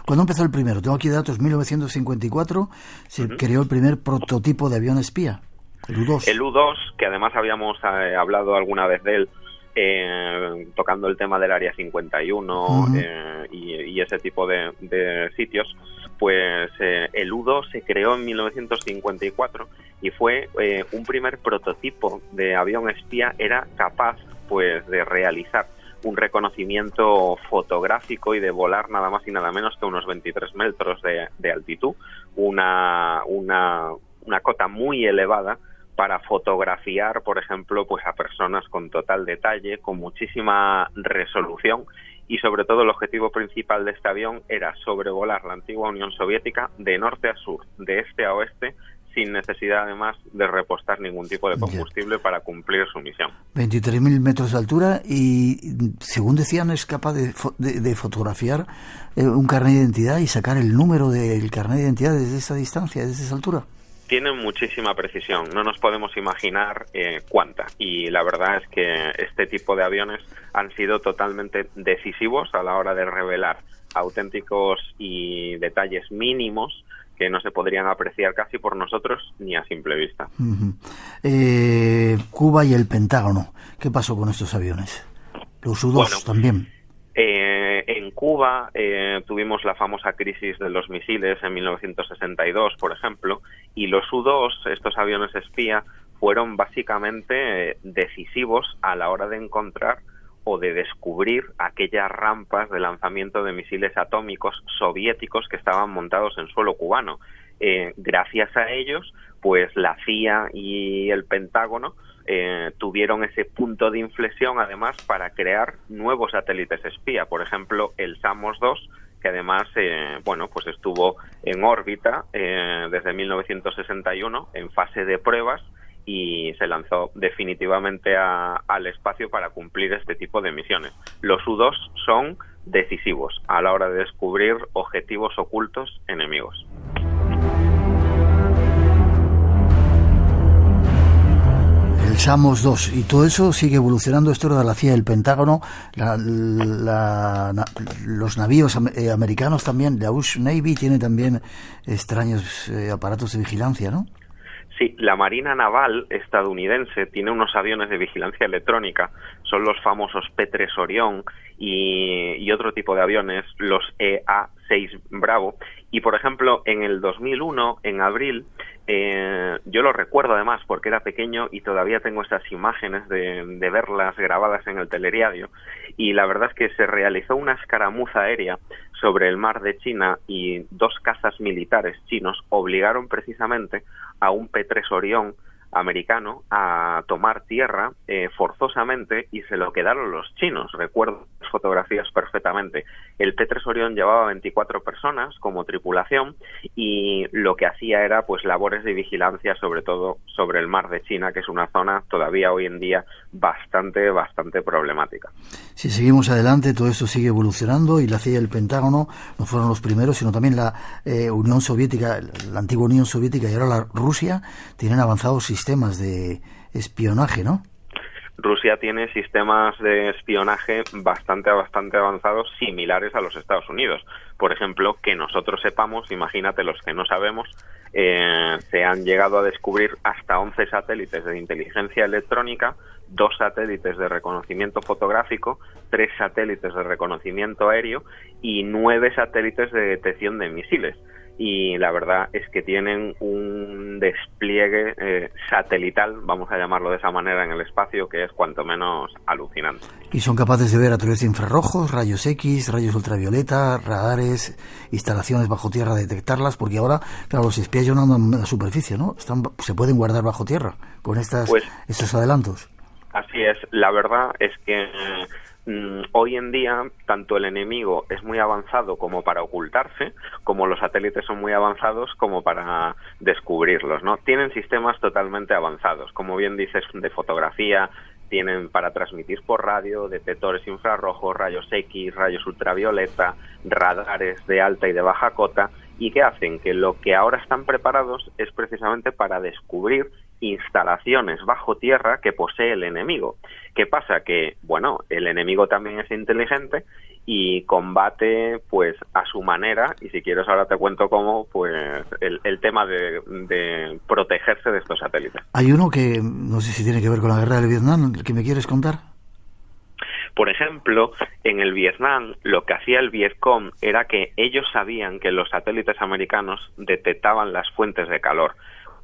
¿Cuándo empezó el primero? Tengo aquí datos, 1954 se creó el primer prototipo de avión espía, el U-2. El U-2, que además habíamos hablado alguna vez de él, tocando el tema del Área 51 y ese tipo de sitios, pues el U-2 se creó en 1954 y fue un primer prototipo de avión espía. Era capaz pues de realizar un reconocimiento fotográfico y de volar nada más y nada menos que unos 23 metros de altitud, una cota muy elevada, para fotografiar, por ejemplo, pues a personas con total detalle, con muchísima resolución, y sobre todo el objetivo principal de este avión era sobrevolar la antigua Unión Soviética de norte a sur, de este a oeste, sin necesidad además de repostar ningún tipo de combustible para cumplir su misión. 23.000 metros de altura y, según decían, es capaz de fotografiar un carnet de identidad y sacar el número del carnet de identidad desde esa distancia, desde esa altura. Tienen muchísima precisión, no nos podemos imaginar cuánta, y la verdad es que este tipo de aviones han sido totalmente decisivos a la hora de revelar auténticos y detalles mínimos que no se podrían apreciar casi por nosotros ni a simple vista. Cuba y el Pentágono, ¿qué pasó con estos aviones? Los U-2 también. En Cuba tuvimos la famosa crisis de los misiles en 1962, por ejemplo, y los U-2, estos aviones espía, fueron básicamente decisivos a la hora de encontrar o de descubrir aquellas rampas de lanzamiento de misiles atómicos soviéticos que estaban montados en suelo cubano. Gracias a ellos, pues la CIA y el Pentágono tuvieron ese punto de inflexión además para crear nuevos satélites espía, por ejemplo el Samos 2, que además pues estuvo en órbita desde 1961 en fase de pruebas y se lanzó definitivamente al espacio para cumplir este tipo de misiones. Los U-2 son decisivos a la hora de descubrir objetivos ocultos enemigos. El Samos 2, y todo eso sigue evolucionando. Esto era de la CIA y el Pentágono, los navíos americanos también, la US Navy tiene también extraños aparatos de vigilancia, ¿no? Sí, la Marina Naval estadounidense tiene unos aviones de vigilancia electrónica, son los famosos P-3 Orión y otro tipo de aviones, los EA-6 Bravo, y por ejemplo en el 2001, en abril, yo lo recuerdo además porque era pequeño y todavía tengo esas imágenes de verlas grabadas en el telediario, y la verdad es que se realizó una escaramuza aérea sobre el mar de China y 2 cazas militares chinos obligaron precisamente a un P-3 Orión americano a tomar tierra forzosamente, y se lo quedaron los chinos. Recuerdo las fotografías perfectamente. El P-3 Orión llevaba 24 personas como tripulación y lo que hacía era pues labores de vigilancia, sobre todo sobre el mar de China, que es una zona todavía hoy en día bastante problemática. Si seguimos adelante, todo esto sigue evolucionando y la CIA y el Pentágono no fueron los primeros, sino también la Unión Soviética, la antigua Unión Soviética y ahora la Rusia, tienen avanzados sistemas de espionaje, ¿no? Rusia tiene sistemas de espionaje bastante avanzados, similares a los Estados Unidos. Por ejemplo, que nosotros sepamos, imagínate los que no sabemos, se han llegado a descubrir hasta 11 satélites de inteligencia electrónica, 2 satélites de reconocimiento fotográfico, 3 satélites de reconocimiento aéreo y 9 satélites de detección de misiles. Y la verdad es que tienen un despliegue satelital, vamos a llamarlo de esa manera, en el espacio, que es cuanto menos alucinante. Y son capaces de ver a través de infrarrojos, rayos X, rayos ultravioleta, radares, instalaciones bajo tierra, detectarlas, porque ahora, claro, los espías ya no andan en la superficie, ¿no? Se pueden guardar bajo tierra con estos adelantos. Así es, la verdad es que hoy en día tanto el enemigo es muy avanzado como para ocultarse, como los satélites son muy avanzados como para descubrirlos, ¿no? Tienen sistemas totalmente avanzados, como bien dices, de fotografía, tienen para transmitir por radio, detectores infrarrojos, rayos X, rayos ultravioleta, radares de alta y de baja cota, y que hacen que lo que ahora están preparados es precisamente para descubrir instalaciones bajo tierra que posee el enemigo. ¿Qué pasa? Que, bueno, el enemigo también es inteligente y combate pues a su manera, y si quieres ahora te cuento cómo, pues el tema de protegerse de estos satélites. Hay uno que no sé si tiene que ver con la guerra del Vietnam, ¿el que me quieres contar? Por ejemplo, en el Vietnam, lo que hacía el Vietcong era que ellos sabían que los satélites americanos detectaban las fuentes de calor.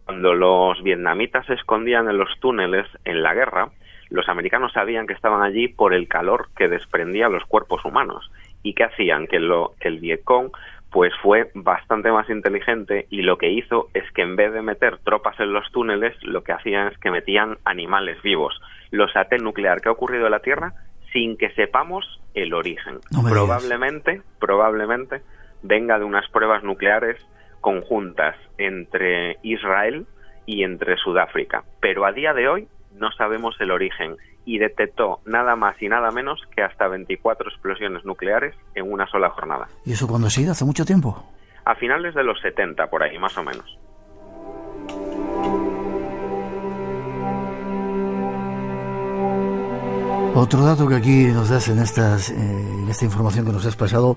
Cuando los vietnamitas se escondían en los túneles en la guerra, los americanos sabían que estaban allí por el calor que desprendían los cuerpos humanos. ¿Y qué hacían? Que el Vietcong pues fue bastante más inteligente, y lo que hizo es que en vez de meter tropas en los túneles, lo que hacían es que metían animales vivos. Los satélites nucleares que ha ocurrido en la Tierra sin que sepamos el origen. Probablemente venga de unas pruebas nucleares conjuntas entre Israel y entre Sudáfrica. Pero a día de hoy no sabemos el origen, y detectó nada más y nada menos que hasta 24 explosiones nucleares en una sola jornada. ¿Y eso cuándo ha sido? ¿Hace mucho tiempo? A finales de los 70, por ahí, más o menos. Otro dato que aquí nos das en esta información que nos has pasado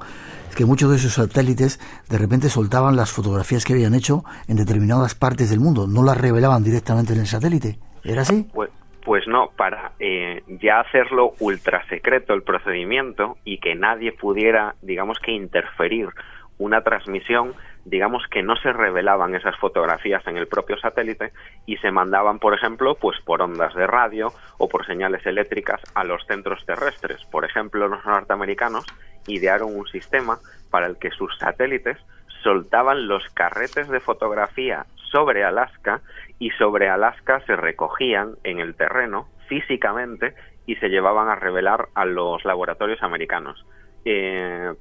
es que muchos de esos satélites de repente soltaban las fotografías que habían hecho en determinadas partes del mundo, no las revelaban directamente en el satélite. ¿Era así? Pues no, para ya hacerlo ultra secreto el procedimiento y que nadie pudiera, digamos, que interferir una transmisión, digamos que no se revelaban esas fotografías en el propio satélite y se mandaban, por ejemplo, pues por ondas de radio o por señales eléctricas a los centros terrestres. Por ejemplo, los norteamericanos idearon un sistema para el que sus satélites soltaban los carretes de fotografía sobre Alaska, y sobre Alaska se recogían en el terreno físicamente y se llevaban a revelar a los laboratorios americanos.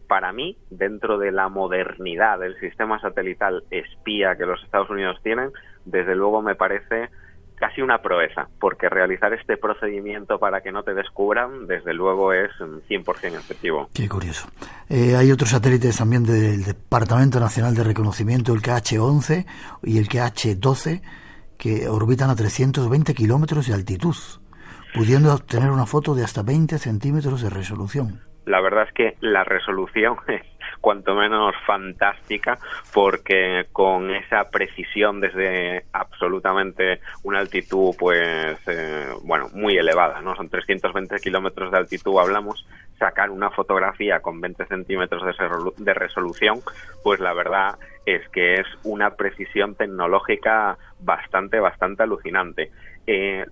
Para mí, dentro de la modernidad del sistema satelital espía que los Estados Unidos tienen, desde luego me parece casi una proeza, porque realizar este procedimiento para que no te descubran, desde luego es 100% efectivo. Qué curioso. Hay otros satélites también del Departamento Nacional de Reconocimiento, el KH-11 y el KH-12, que orbitan a 320 kilómetros de altitud, pudiendo obtener una foto de hasta 20 centímetros de resolución. La verdad es que la resolución es cuanto menos fantástica, porque con esa precisión desde absolutamente una altitud pues muy elevada, ¿no? Son 320 kilómetros de altitud, hablamos, sacar una fotografía con 20 centímetros de resolución, pues la verdad es que es una precisión tecnológica bastante alucinante.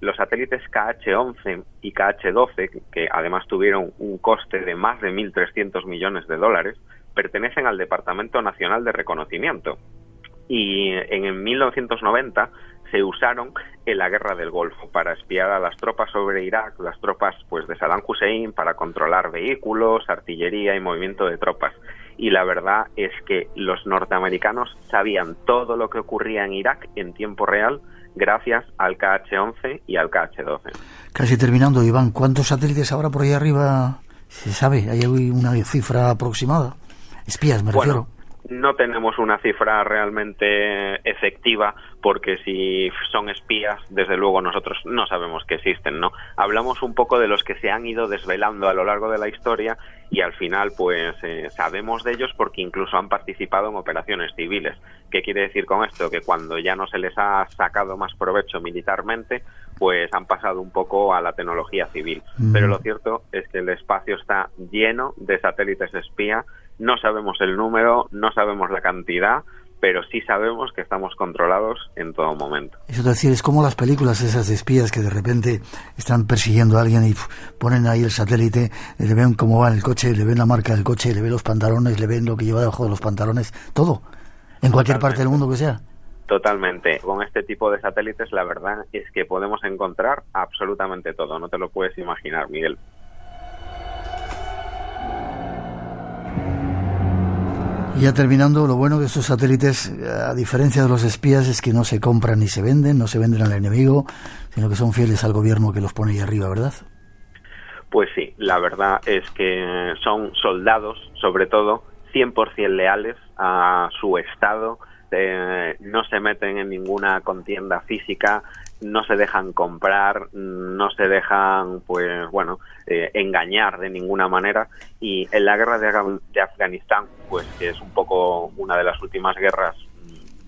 Los satélites KH-11 y KH-12, que además tuvieron un coste de más de 1.300 millones de dólares, pertenecen al Departamento Nacional de Reconocimiento, y en 1990 se usaron en la Guerra del Golfo para espiar a las tropas sobre Irak, las tropas pues de Saddam Hussein, para controlar vehículos, artillería y movimiento de tropas. Y la verdad es que los norteamericanos sabían todo lo que ocurría en Irak en tiempo real gracias al KH-11 y al KH-12. Casi terminando, Iván, ¿cuántos satélites habrá por ahí arriba? ¿Se sabe? ¿Hay una cifra aproximada? Espías, me refiero. No tenemos una cifra realmente efectiva, porque si son espías, desde luego nosotros no sabemos que existen, ¿no? Hablamos un poco de los que se han ido desvelando a lo largo de la historia, y al final pues sabemos de ellos porque incluso han participado en operaciones civiles. ¿Qué quiere decir con esto? Que cuando ya no se les ha sacado más provecho militarmente, pues han pasado un poco a la tecnología civil. Pero lo cierto es que el espacio está lleno de satélites espía. No sabemos el número, no sabemos la cantidad, pero sí sabemos que estamos controlados en todo momento. Eso es decir, es como las películas esas de espías que de repente están persiguiendo a alguien y ponen ahí el satélite, le ven cómo va en el coche, le ven la marca del coche, le ven los pantalones, le ven lo que lleva debajo de los pantalones, todo, en cualquier parte del mundo que sea. Totalmente. Con este tipo de satélites la verdad es que podemos encontrar absolutamente todo, no te lo puedes imaginar, Miguel. Y ya terminando, lo bueno de estos satélites, a diferencia de los espías, es que no se compran ni se venden, no se venden al enemigo, sino que son fieles al gobierno que los pone ahí arriba, ¿verdad? Pues sí, la verdad es que son soldados, sobre todo, 100% leales a su Estado, no se meten en ninguna contienda física, no se dejan comprar, no se dejan, pues bueno, engañar de ninguna manera. Y en la guerra de Afganistán, pues que es un poco una de las últimas guerras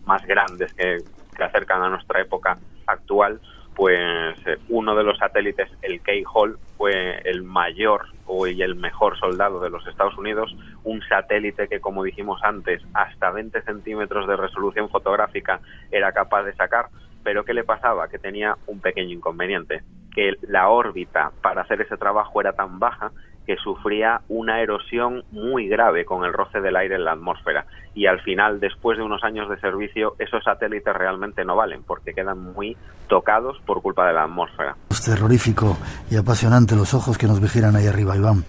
más grandes que acercan a nuestra época actual, pues uno de los satélites, el Keyhole, fue el mayor y el mejor soldado de los Estados Unidos, un satélite que, como dijimos antes, hasta 20 centímetros de resolución fotográfica era capaz de sacar. Pero ¿qué le pasaba? Que tenía un pequeño inconveniente, que la órbita para hacer ese trabajo era tan baja que sufría una erosión muy grave con el roce del aire en la atmósfera, y al final, después de unos años de servicio, esos satélites realmente no valen porque quedan muy tocados por culpa de la atmósfera. Es terrorífico y apasionante los ojos que nos vigilan ahí arriba, Iván.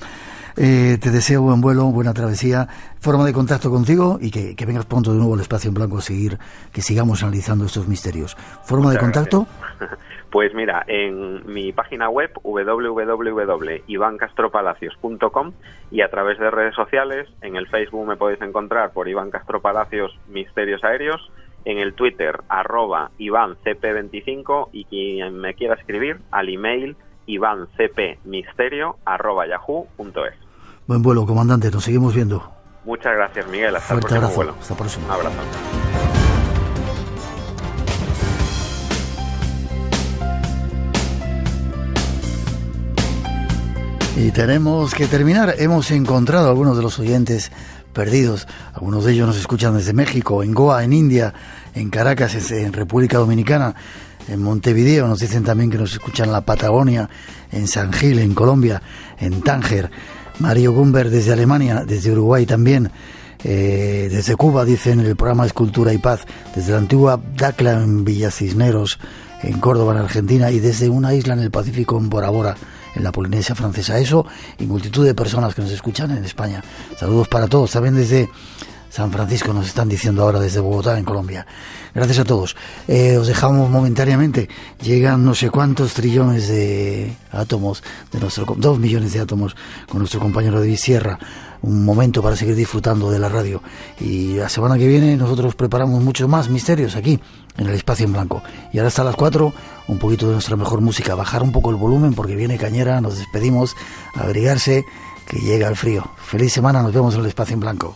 Te deseo buen vuelo, buena travesía, forma de contacto contigo y que vengas pronto de nuevo al Espacio en Blanco a seguir, que sigamos analizando estos misterios. ¿Forma de contacto? Pues mira, en mi página web www.ivancastropalacios.com y a través de redes sociales, en el Facebook me podéis encontrar por Iván Castro Palacios Misterios Aéreos, en el Twitter @IvánCP25 y quien me quiera escribir al email ivancpmisterio@yahoo.es. Buen vuelo, comandante, nos seguimos viendo. Muchas gracias, Miguel, hasta Fuerte el próximo abrazo. vuelo. Hasta el próximo. Un abrazo. Y tenemos que terminar. Hemos encontrado a algunos de los oyentes perdidos. Algunos de ellos nos escuchan desde México, en Goa, en India, en Caracas, en República Dominicana, en Montevideo. Nos dicen también que nos escuchan en la Patagonia, en San Gil, en Colombia, en Tánger. Mario Gumber desde Alemania, desde Uruguay también. Desde Cuba, dicen, el programa Escultura y Paz. Desde la antigua Dacla, en Villa Cisneros, en Córdoba, en Argentina. Y desde una isla en el Pacífico, en Bora Bora, en la Polinesia Francesa. Eso y multitud de personas que nos escuchan en España. Saludos para todos. También desde San Francisco nos están diciendo ahora, desde Bogotá, en Colombia. Gracias a todos. Os dejamos momentáneamente. Llegan no sé cuántos trillones de átomos, 2 millones de átomos, con nuestro compañero David Sierra. Un momento para seguir disfrutando de la radio. Y la semana que viene nosotros preparamos muchos más misterios aquí, en el Espacio en Blanco. Y ahora hasta las 4, un poquito de nuestra mejor música. Bajar un poco el volumen porque viene cañera. Nos despedimos. Abrigarse, que llega el frío. Feliz semana. Nos vemos en el Espacio en Blanco.